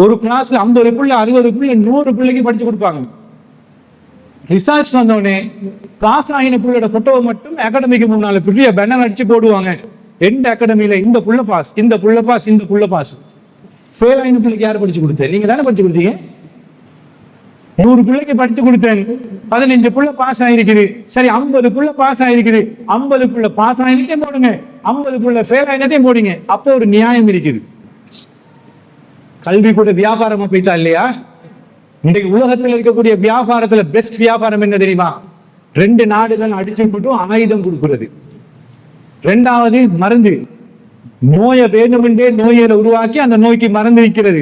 ஒரு கிளாஸ்ல 50 பிள்ளை 60 பிள்ளை 100 பிள்ளைக்கு படிச்சு கொடுப்பாங்க. ரிசல்ட்ஸ் வந்தோடனே பாஸ் ஆகின பிள்ளையோட போட்டோவை மட்டும் அகாடமிக்கு முன்னால பெரிய பேனர் அடிச்சு போடுவாங்க. எந்த அகாடமியில இந்த புள்ள பாஸ், இந்த புள்ள பாஸ், இந்த புள்ள பாஸ். ஃபெயில் ஆகின பிள்ளைக்கு யார் படிச்சு கொடுத்தேன்? நீங்க தானே படிச்சு கொடுத்தீங்க. 100 பிள்ளைக்கு படிச்சு கொடுத்தேன், 15 புள்ள பாஸ் ஆயிருக்குது. சரி 50 புள்ள பாஸ் ஆயிருக்குது, 50 புள்ள பாஸ் ஆகினத்தையும் போடுங்க, 50 புள்ள ஃபெயில் ஆகினத்தையும் போடுங்க. அப்போ ஒரு நியாயம் இருக்குது. கல்வி கூட வியாபாரமா போய்த்தா இல்லையா? இன்றைக்கு உலகத்தில் இருக்கக்கூடிய வியாபாரத்துல பெஸ்ட் வியாபாரம் என்ன தெரியுமா? 2 நாடுகள் அடிச்சு போட்டும் ஆயுதம் கொடுக்கிறது. 2வது மருந்து, நோயை வேண்டுமென்றே நோயை உருவாக்கி அந்த நோய்க்கு மருந்து வைக்கிறது.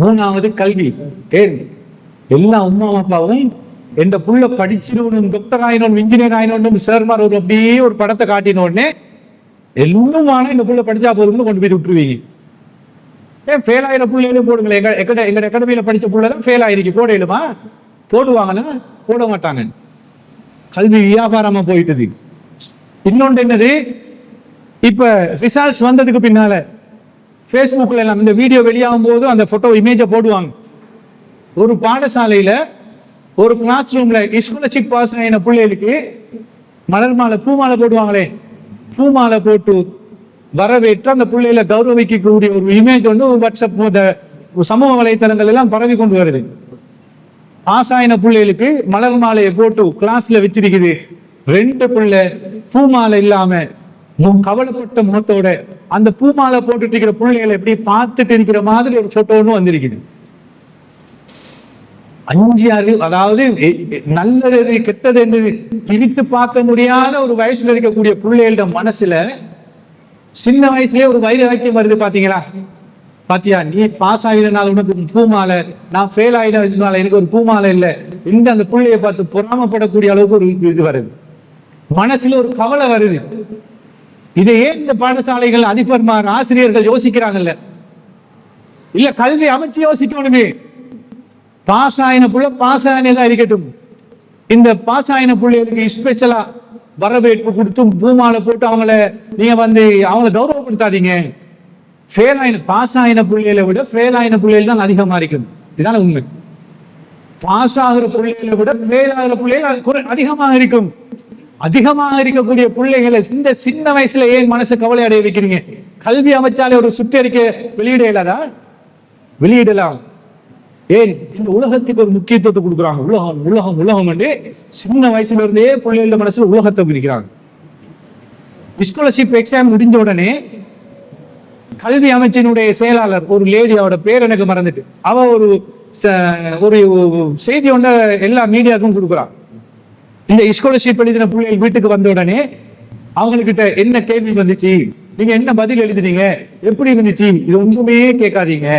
3வது கல்வி. ஏன் எல்லா உம்மா அப்பாவும் எந்த புள்ள படிச்சிடணும், டாக்டர் ஆயினும், இன்ஜினியர் ஆயினும், சேர்மார் ஒரு அப்படியே ஒரு படத்தை காட்டின உடனே எல்லாமான இந்த புள்ள படிச்சா போதும்னு கொண்டு போய் விட்டுருவீங்க. ஏன் ஃபெயில் ஆகிற பிள்ளைகளும் போடுங்களேன். எங்க அகாடமியில படிச்ச பிள்ளைதான் ஃபெயில் ஆயிருக்கு, போடையிலுமா? போடுவாங்கன்னா போட மாட்டாங்க. கல்வி வியாபாரமா போயிட்டது. இன்னொன்று என்னது, இப்ப ரிசல்ட்ஸ் வந்ததுக்கு பின்னால ஃபேஸ்புக்ல எல்லாம் இந்த வீடியோ வெளியாகும் போது அந்த போட்டோ இமேஜை போடுவாங்க. ஒரு பாடசாலையில ஒரு கிளாஸ் ரூம்ல ஸ்காலர்ஷிப் பாஸ் ஆகின பிள்ளைகளுக்கு மலர் மாலை பூமாலை போடுவாங்களே, பூமாலை போட்டு வரவேற்று அந்த பிள்ளைகளை கௌரவிக்கக்கூடிய ஒரு இமேஜ் வந்து வாட்ஸ்அப் சமூக வலைத்தளங்கள் எல்லாம் பரவி கொண்டு வருது. பாஸ் ஆகின பிள்ளைகளுக்கு மலர் மாலையை போட்டு கிளாஸ்ல வச்சிருக்குது. 2 பிள்ளை பூமாலை இல்லாம கவலைப்பட்ட முகத்தோட அந்த பூமாலை போட்டுட்டு இருக்கிற பிள்ளைகளை எப்படி பார்த்துட்டு இருக்கிற மாதிரி ஒரு போட்டோன்னு வந்திருக்குது. 5-6, அதாவது நல்லது கெட்டது என்று பிரித்து பார்க்க முடியாத ஒரு வயசுல இருக்கக்கூடிய பிள்ளைகளோட மனசுல சின்ன வயசுலயே ஒரு வைராக்கியம் வருது. பாத்தீங்களா? பாத்தியா, நீ பாஸ் ஆகினால உனக்கு பூமாலை, நான் ஃபெயில் ஆகினால எனக்கு ஒரு பூமாலை இல்லை இந்த அந்த பிள்ளைய பார்த்து பொறாமப்படக்கூடிய அளவுக்கு ஒரு இது வருது. மனசுல ஒரு கவலை வருது. இதை ஏன் இந்த பாடசாலைகள் அதிபர்மார் ஆசிரியர்கள் யோசிக்கிறாங்கல்ல? இல்ல கல்வி அமைச்சு யோசிக்கணுமே. பாஸ் ஆகின புள்ள பாஸ் ஆகினதா இருக்கட்டும், இந்த பாஸ் ஆகின பிள்ளைகளுக்கு ஸ்பெஷலா வரவேற்பு கொடுத்து பூமாலை போட்டு நீங்க அவங்கள கௌரவப்படுத்தாதீங்க. ஃபெயில் ஆகின பாஸ் ஆகின பிள்ளைகளை விட ஃபெயில் ஆகின பிள்ளைகள் தான் அதிகமா இருக்கும். இதுதான உண்மை. பாஸ் ஆகிற பிள்ளைகளை விட ஃபெயில் ஆகிற பிள்ளைகள் அதிகமாக இருக்கும். அதிகமாக இருக்கக்கூடிய பிள்ளைகளை இந்த சின்ன வயசுல ஏன் மனசு கவலை அடைய வைக்கிறீங்க? கல்வி அமைச்சாலே ஒரு சுற்றறிக்கை வெளியிட இல்லாதா? வெளியிடலாம். ஏன் இந்த உலகத்துக்கு ஒரு முக்கியத்துவத்தை கொடுக்குறாங்க. உலகம் உலகம் உலகம் என்று சின்ன வயசுல இருந்தே பிள்ளைகள மனசுல உலகத்தை பிடிக்கிறாங்க. ஸ்காலர்ஷிப் எக்ஸாம் முடிஞ்ச உடனே கல்வி அமைச்சினுடைய செயலாளர் ஒரு லேடி, அவரோட பேர் எனக்கு மறந்துட்டு, அவ ஒரு செய்தி ஒன்றை எல்லா மீடியாவுக்கும் கொடுக்குறான். இந்த ஸ்காலர்ஷிப் எழுதின பிள்ளைகள் வீட்டுக்கு வந்த உடனே அவங்ககிட்ட என்ன கேள்வி வந்துச்சு, நீங்க என்ன பதில் எழுதுனீங்க, எப்படி இருந்துச்சு, இது ஒன்றுமே கேட்காதீங்க.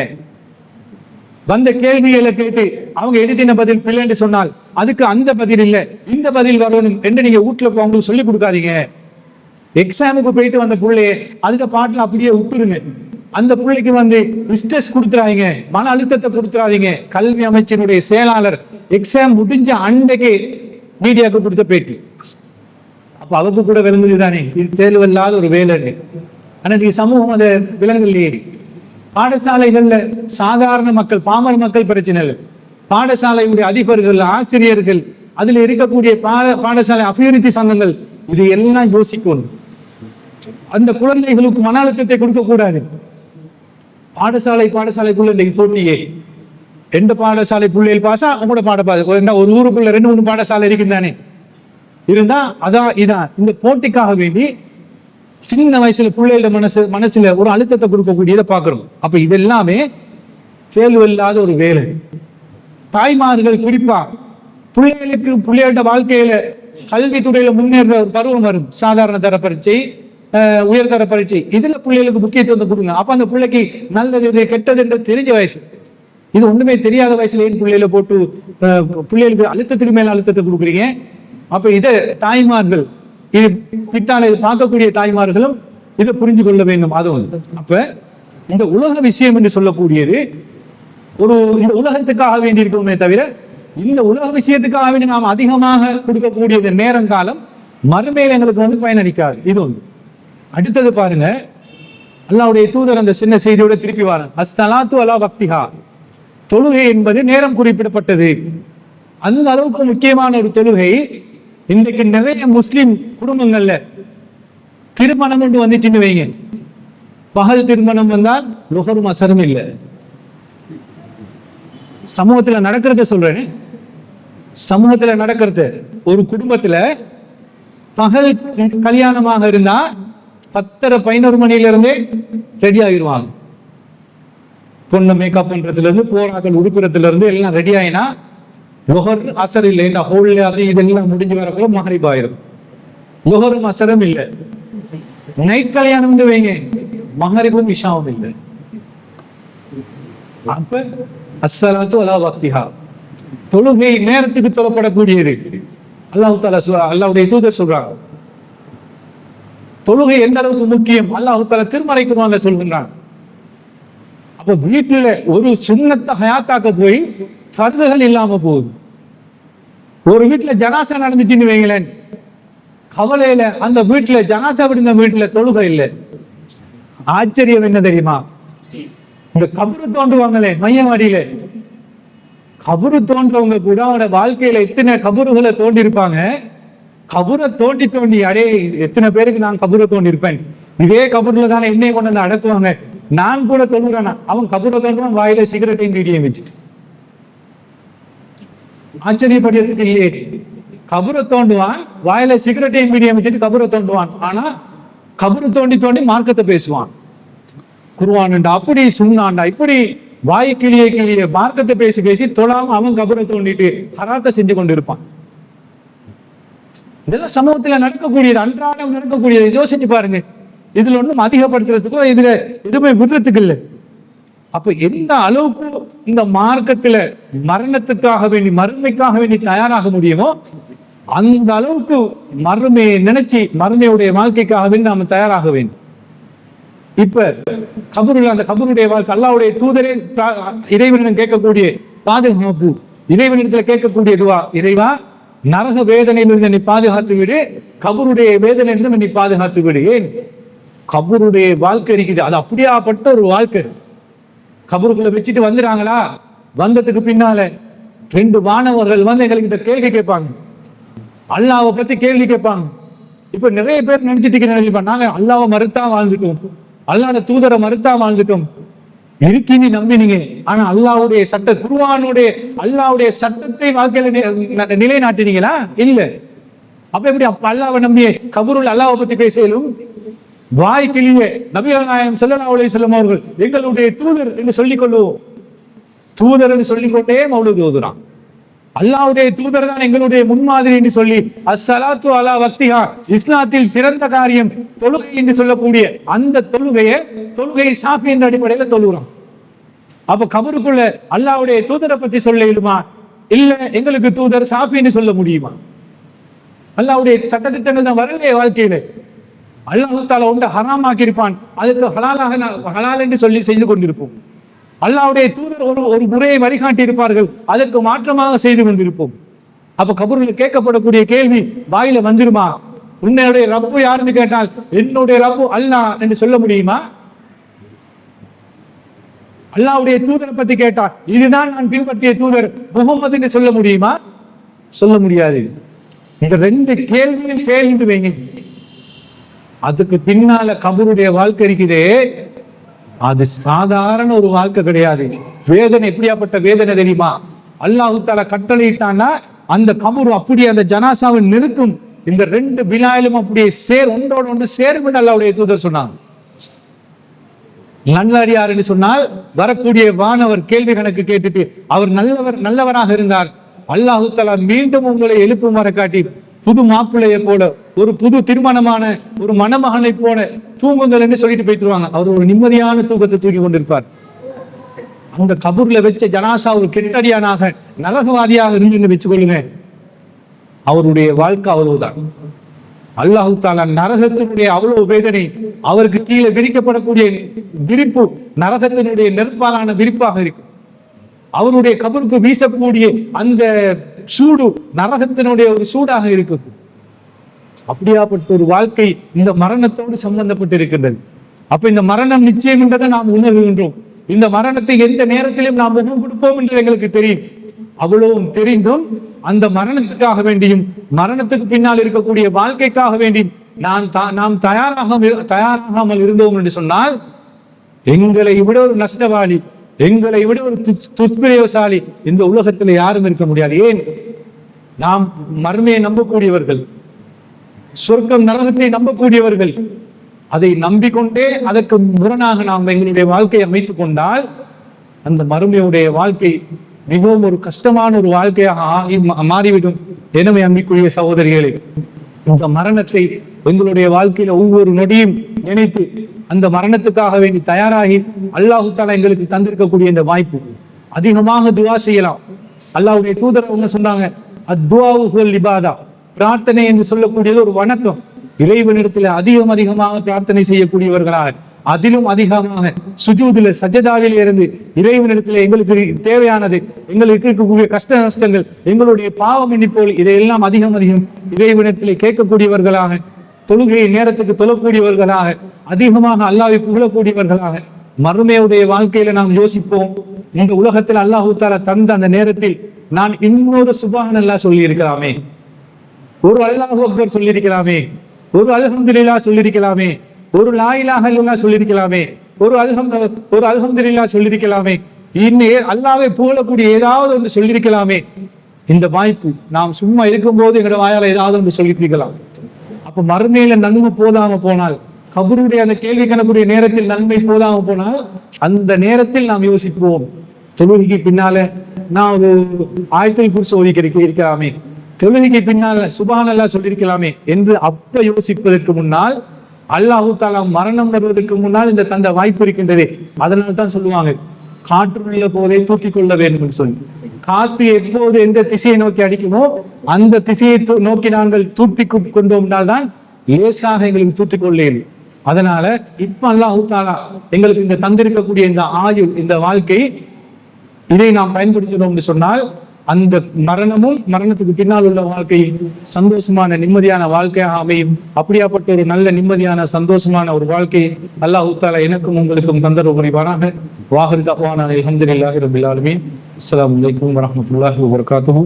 வந்த கேள்விகளை கேட்டு அவங்க எழுதின பதில் பிள்ளைன்னு சொன்னால் அதுக்கு அந்த பதில் இல்லை இந்த பதில் வரணும் என்று நீங்க வீட்டுல அவங்களுக்கு சொல்லி கொடுக்காதீங்க. எக்ஸாமுக்கு போயிட்டு வந்த பிள்ளைய அதுக்கு பாட்டுல அப்படியே விட்டுருங்க. அந்த பிள்ளைக்கு ஸ்ட்ரெஸ் கொடுத்துறாதீங்க, மன அழுத்தத்தை கொடுத்துறாதீங்க. கல்வி அமைச்சருடைய செயலாளர் எக்ஸாம் முடிஞ்ச அன்றைக்கு மீடியாவுக்கு கொடுத்த பேட்டி. அப்ப அவருக்கு கூட விளங்குது தானே இது தேர்வில்லாத ஒரு வேலை. ஆனா நீங்க சமூகம் அதை விலங்குலையே. பாடசாலைகள்ல சாதாரண மக்கள், பாமர மக்கள் பிரச்சனை இல்லை. பாடசாலையுடைய அதிபர்கள், ஆசிரியர்கள், அதுல இருக்கக்கூடிய பாடசாலை அபிவிருத்தி சங்கங்கள் இது எல்லாம் யோசிக்கணும். அந்த குழந்தைகளுக்கு மன அழுத்தத்தை கொடுக்க கூடாது. பாடசாலைக்குள்ள இன்னைக்கு போட்டியே. எந்த பாடசாலை பிள்ளைகள் பாசா அவங்களோட பாடப்பாதை ஒரு ஊருக்குள்ள 2-3 பாடசாலை இருக்குந்தானே இருந்தா அதான் இதான் இந்த போட்டிக்காக வேண்டி சின்ன வயசுல பிள்ளைகளோட மனசுல ஒரு அழுத்தத்தை கொடுக்கக்கூடியதை பார்க்கிறோம். அப்ப இதெல்லாமே தேர்வில்லாத ஒரு வேலை. தாய்மார்கள் குறிப்பா பிள்ளைகளோட வாழ்க்கையில கல்வித்துறையில முன்னேற ஒரு பருவம் வரும். சாதாரண தர பரீட்சை, உயர்தர பரீட்சை, இதுல பிள்ளைகளுக்கு முக்கியத்துவத்தை கொடுங்க. அப்ப அந்த பிள்ளைக்கு நல்லது கெட்டது என்று தெரிஞ்ச வயசு. இது ஒண்ணுமே தெரியாத வயசுல ஏன் பிள்ளைகளை போட்டு பிள்ளைகளுக்கு அழுத்தத்துக்கு மேல அழுத்தத்தை கொடுக்குறீங்க? அப்ப இதை தாய்மார்கள், இது பின்னால பார்க்கக்கூடிய தாய்மார்களும் இதை புரிஞ்சு கொள்ள வேண்டும். அது ஒன்று. அப்ப இந்த உலக விஷயம் என்று சொல்லக்கூடியது இந்த உலகத்துக்காக வேண்டி இருக்கணுமே தவிர இந்த உலக விஷயத்துக்காக வேண்டி நாம் அதிகமாக கொடுக்கக்கூடியது நேரங்காலம் மறுமையில எங்களுக்கு பயனளிக்காது. இது ஒன்று. அடுத்தது பாருங்க, அல்லாஹ்வுடைய தூதர் அந்த சின்ன செய்தியோட திருப்பி வாரன். அஸ்ஸலாத்து அலா வக்திஹா, தொழுகை என்பது நேரம் குறிப்பிடப்பட்டது. அந்த அளவுக்கு முக்கியமான ஒரு தொழுகை. இன்றைக்கு நிறைய முஸ்லிம் குடும்பங்கள்ல திருமணம் என்று வந்துச்சுன்னு வைங்க, பகல் திருமணம் வந்தால் லுஹரும் அசரும் இல்லை. சமூகத்துல நடக்கிறத சொல்றேன். சமூகத்துல நடக்கிறது, ஒரு குடும்பத்துல பகல் கல்யாணமாக இருந்தா 10:30-11 மணில இருந்தே ரெடி ஆகிடுவாங்க. பொண்ணு மேக்கப் பண்றதுல இருந்து போராக்கள் உடுப்புறதுல இருந்து எல்லாம் ரெடி ஆயினா லுஹர் அசர் இல்லை. இந்த ஹோல்ல அது இதெல்லாம் முடிஞ்சு வரக்குள்ள மஹரிப் ஆயிரும். லுஹரும் அசரும் இல்லை. நைட் கல்யாணம் வைங்க, மஹரிபும் இஷாவும் இல்லை. அப்ப அஸ்ஸலாத்து அலா வக்திஹா, தொழுகை நேரத்துக்கு தொழப்படக்கூடியது. அல்லாஹ்வுடைய தூதர் சொல்றாங்க தொழுகை எந்த அளவுக்கு முக்கியம். அல்லாஹ் தஆலா திருமறை குர்ஆன்ல சொல்கிறான். அப்ப வீட்டுல ஒரு சுன்னத்தை ஹயாத்தாக்க போய் ஃபர்துகள் இல்லாம போகுது. ஒரு வீட்டுல ஜனாசா நடந்துச்சுன்னு வைங்களேன், கவலையில அந்த வீட்டுல ஜனாசா விடுந்த வீட்டுல தொழுகை இல்லை. ஆச்சரியம் என்ன தெரியுமா? இந்த கபரு தோண்டுவாங்களே மையவாடியில, கபரு தோன்றவங்க கூட அவனோட வாழ்க்கையில எத்தனை கபறுகளை தோண்டி இருப்பாங்க. கபரை தோண்டி அடே எத்தனை பேருக்கு நான் கபரை தோண்டி இருப்பேன், இதே கபூர்ல தானே என்னைய கொண்டு வந்து அடக்குவாங்க, நான் கூட தொழுறானா. அவன் கபூரை தோன்றுவான், வாயில சிகரெட்டையும் பீடியையும் வச்சுட்டு. ஆச்சரியப்படுறதுக்கு இல்லையே, கபூரை தோண்டுவான், வாயில சிகரெட்டையும் பீடியையும் வச்சுட்டு கபூரை தோண்டுவான். ஆனா கபூரை தோண்டி மார்க்கத்தை பேசுவான். குர்ஆன்டா அப்படி சுன்னாண்டா இப்படி வாய் கிளிய மார்க்கத்தை பேசி தொழாம அவன் கபரை தோண்டிட்டு ஹராத்தை செஞ்சு கொண்டு இருப்பான். இதெல்லாம் சமூகத்துல நடக்கக்கூடியது, அன்றாடம் நடக்கக்கூடியது. யோசிச்சு பாருங்க. இதுல ஒன்றும் அதிகப்படுத்துறதுக்கோ இதுல எதுவுமே விடுறதுக்கு இல்லை. அப்ப எந்த அளவுக்கு இந்த மார்க்கத்துல மரணத்துக்காக வேண்டி மறுமைக்காக வேண்டி தயாராக முடியுமோ அந்த அளவுக்கு மறுமையை நினைச்சு மறுமையுடைய வாழ்க்கைக்காக வேண்டி நாம தயாராக வேண்டும். இப்ப கபருல அந்த கபருடைய வாழ்க்கை அல்லாஹ்வுடைய தூதரே இறைவனிடம் கேட்கக்கூடிய பாதுகாப்பு, இறைவனிடத்துல கேட்கக்கூடிய துவா, இறைவா நரக வேதனையிலிருந்து என்னை பாதுகாத்து விடு, கபருடைய வேதனையிலிருந்து என்னை பாதுகாத்து விடு. ஏன்? கபருடைய வாழ்க்கை இருக்குது, அது அப்படியாப்பட்ட ஒரு வாழ்க்கை. கபருக்குள்ள வச்சுட்டு வந்துடுறாங்களா, வந்ததுக்கு பின்னால 2 வானவர்கள் வந்து எங்ககிட்ட கேள்வி கேட்பாங்க, அல்லாஹ்வை பத்தி கேள்வி கேட்பாங்க. இப்ப நிறைய பேர் நினைச்சிட்டு நினைப்பாங்க, நாங்க அல்லாஹ்வை மறுத்தா வாழ்ந்துட்டோம், அல்லாஹ்வுடைய தூதரை மறுத்தா வாழ்ந்துட்டோம். இருக்கீங்க நம்பினீங்க, ஆனா அல்லாஹ்வுடைய சட்ட குர்ஆனுடைய அல்லாஹ்வுடைய சட்டத்தை வாழ்க்கையில நிலைநாட்டினீங்களா? இல்ல. அப்ப எப்படி அல்லாஹ்வை நம்பி கபருல் அல்லாஹ்வை பத்தி பேசலும் வாய் கிளியே நபிகள் நாயகம் ஸல்லல்லாஹு அலைஹி வஸல்லம் அவர்கள் எங்களுடைய தூதர் என்று சொல்லிக் கொள்வோம். தூதர் என்று சொல்லிக்கொண்டே மௌலூத் ஓதுறான். அல்லாஹ்வுடைய தூதர் தான் எங்களுடைய முன்மாதிரி என்று சொல்லி அஸ்ஸலாத்து அலா வக்திஹா, இஸ்லாத்தில் சிறந்த காரியம் தொழுகை என்று சொல்லக்கூடிய அந்த தொழுகையை சாஃபி என்ற அடிப்படையில தொழுகிறோம். அப்ப கபருக்குள்ள அல்லாஹ்வுடைய தூதரை பத்தி சொல்ல இயலுமா? இல்ல. எங்களுக்கு தூதர் சாஃபி என்று சொல்ல முடியுமா? அல்லாஹ்வுடைய சட்டத்திட்டங்கள் தான் வரலையே வாழ்க்கையில. அல்லாஹ் தஆலா ஒன்றை ஹராம் ஆக்கியிருப்பான், அதுக்கு ஹலால் என்று சொல்லி செய்து கொண்டிருப்போம். அல்லாஹ்வுடைய தூதர் ஒரு முறையை வழிகாட்டி இருப்பார்கள், அதற்கு மாற்றமாக செய்து கொண்டிருப்போம். அப்ப கபூரில் கேட்கப்படக்கூடிய கேள்வி வாயில வந்துருமா? உன்னுடைய ரப்பு யாருன்னு கேட்டால் என்னுடைய ரப்பு அல்லாஹ் என்று சொல்ல முடியுமா? அல்லாஹ்வுடைய தூதரை பத்தி கேட்டால் இதுதான் நான் பின்பற்றிய தூதர் முகமது என்று சொல்ல முடியுமா? சொல்ல முடியாது. இந்த 2 கேள்வியும் ஃபெயில் என்று வைங்க. அதுக்கு பின்னால கபருடைய வாழ்க்கை இருக்குதே, அது சாதாரண ஒரு வாழ்க்கை கிடையாது. வேதனை எப்படியாப்பட்ட வேதனை தெரியுமா? அல்லாஹ் தஆலா கட்டளையிட்டான்னா அந்த கபர் அப்படியே அந்த ஜனாசாவை நிறுத்தும். இந்த 2 பிலாயிலும் அப்படியே ஒன்றோடு ஒன்று சேரும் என்று அல்லாஹ்வுடைய தூதர் சொன்னாங்க. நல்லடியார் என்று சொன்னால் வரக்கூடிய வானவர் கேள்வி கணக்கு கேட்டுட்டு அவர் நல்லவராக இருந்தார், அல்லாஹ் தஆலா மீண்டும் உங்களை எழுப்பும் வர காட்டி புது மாப்பிள்ளையை போல ஒரு புது திருமணமான ஒரு மணமகனை போல தூங்குங்கள் என்று சொல்லிட்டு போய்த்துருவாங்க. அவர் ஒரு நிம்மதியான தூக்கத்தை தூக்கி கொண்டிருப்பார். அந்த கபூர்ல வச்ச ஜனாசா ஒரு கெட்டடியானாக நரகவாதியாக இருந்து வச்சுக்கொள்ளுங்க, அவருடைய வாழ்க்கை அவ்வளவுதான். அல்லாஹ் தஆலா நரகத்தினுடைய அவ்வளவு வேதனை, அவருக்கு கீழே விரிக்கப்படக்கூடிய விரிப்பு நரகத்தினுடைய நெருப்பாலான விரிப்பாக இருக்கும். அவருடைய கபருக்கு வீசக்கூடிய அந்த சூடு நரகத்தினுடைய ஒரு சூடாக இருக்கும். அப்படியாப்பட்ட ஒரு வாழ்க்கை இந்த மரணத்தோடு சம்பந்தப்பட்டு இருக்கின்றது. அப்ப இந்த மரணம் நிச்சயம் என்றதை நாம் உணர்கின்றோம். இந்த மரணத்தை எந்த நேரத்திலும் நாம் முகம் கொடுப்போம் என்று எங்களுக்கு தெரியும். அவ்வளவும் தெரிந்தும் அந்த மரணத்துக்காக வேண்டியும் மரணத்துக்கு பின்னால் இருக்கக்கூடிய வாழ்க்கைக்காக வேண்டியும் நாம் தயாராகாமல் இருந்தோம் என்று சொன்னால் எங்களை விட ஒரு நஷ்டவாளி, எங்களை விட ஒரு துஷ்பிரயோகசாலி இந்த உலகத்தில் யாரும் இருக்க முடியாது. ஏன்? நாம் மர்மையை நம்பக்கூடியவர்கள், சொர்க்கம் நரகத்தை நம்பக்கூடியவர்கள். அதை நம்பிக்கொண்டே அதற்கு முரணாக நாம் எங்களுடைய வாழ்க்கையை அமைத்துக் கொண்டால் அந்த மறுமையுடைய வாழ்க்கை மிகவும் ஒரு கஷ்டமான ஒரு வாழ்க்கையாக ஆகி மாறிவிடும். எனவே அன்பிற்குரிய சகோதரிகளே, இந்த மரணத்தை எங்களுடைய வாழ்க்கையில ஒவ்வொரு நொடியும் நினைத்து அந்த மரணத்துக்காக வேண்டி தயாராகி அல்லாஹ் தஆலா எங்களுக்கு தந்திருக்கக்கூடிய இந்த வாய்ப்பு அதிகமாக துஆ செய்யலாம். அல்லாஹ்வுடைய தூதர் அவங்க சொன்னாங்க, அத்துஆஉ ஹுவல் இபாதா, பிரார்த்தனை என்று சொல்லக்கூடியது ஒரு வணக்கம். இறைவனிடத்தில் அதிகமாக பிரார்த்தனை செய்யக்கூடியவர்களாக, அதிலும் அதிகமாக சுஜூதுல சஜதாவில் இருந்து இறைவனிடத்தில் எங்களுக்கு தேவையானது, எங்களுக்கு இருக்கக்கூடிய கஷ்ட நஷ்டங்கள், எங்களுடைய பாவ மன்னிப்புகள், இதையெல்லாம் அதிகம் இறைவனிடத்தில் கேட்கக்கூடியவர்களாக, தொழுகையை நேரத்துக்கு தொழக்கூடியவர்களாக, அதிகமாக அல்லாஹ்வை புகழக்கூடியவர்களாக மறுமையுடைய வாழ்க்கையில நாம் யோசிப்போம். இந்த உலகத்தில் அல்லாஹ் தஆலா தந்த அந்த நேரத்தில் நான் இன்னொரு சுப்ஹானல்லாஹ் சொல்லி இருக்கலாமே, ஒரு அல்லாஹு அக்பர் சொல்லியிருக்கலாமே, ஒரு அல்ஹம்துலில்லாஹ் சொல்லியிருக்கலாமே, ஒரு லா இலாஹ இல்லல்லாஹ் சொல்லியிருக்கலாமே, ஒரு அல்ஹம்துலில்லாஹ் சொல்லியிருக்கலாமே, இன்னும் அல்லாஹ்வை புகழக்கூடிய ஏதாவது ஒன்று சொல்லியிருக்கலாமே. இந்த வாய்ப்பு நாம் சும்மா இருக்கும்போது எங்களோட வாயால ஏதாவது ஒன்று சொல்லியிருக்கலாம். அப்ப மறுமையில நன்மை போதாம போனால், கபருடைய அந்த கேள்வி கணக்குடைய நேரத்தில் நன்மை போதாம போனால், அந்த நேரத்தில் நாம் யோசிப்போம், தொழுகைக்கு பின்னால நான் ஒரு ஆயத்துல் குர்ஸி இருக்கலாமே, தொழுகைக்கு பின்னால் சுப்ஹானல்லாஹ் சொல்லியிருக்கலாமே என்று அப்ப யோசிப்பதற்கு முன்னால் அல்லாஹ் தஆலா மரணம் வருவதற்கு முன்னால் இந்த தந்த வாய்ப்பு இருக்கின்றது. அதனால தான் சொல்லுவாங்க, காற்றுள்ள போதே தூக்கிக் கொள்ள வேண்டும் என்று சொல்லி. காத்து எப்போது எந்த திசையை நோக்கி அடிக்குமோ அந்த திசையை நோக்கி நாங்கள் தூக்கி கொண்டோம்னால் தான் லேசாக எங்களுக்கு தூக்கிக் கொள்ளேன். அதனால இப்ப அல்லாஹ் தஆலா எங்களுக்கு இந்த தந்திருக்கக்கூடிய இந்த ஆயுள், இந்த வாழ்க்கை, இதை நாம் பயன்படுத்தினோம் என்று சொன்னால் அந்த மரணமும் மரணத்துக்கு பின்னால் உள்ள வாழ்க்கை சந்தோஷமான நிம்மதியான வாழ்க்கையாக அமையும். அப்படியாப்பட்ட ஒரு நல்ல நிம்மதியான சந்தோஷமான ஒரு வாழ்க்கை அல்லாஹ் தஆலா எனக்கும் உங்களுக்கும் தந்தர புரிவானாக. வாஹிரு தஅவானா அல்ஹம்துலில்லாஹி ரப்பில் ஆலமீன். அஸ்ஸலாமு அலைக்கும் வரஹ்மத்துல்லாஹி வபரகாத்துஹு.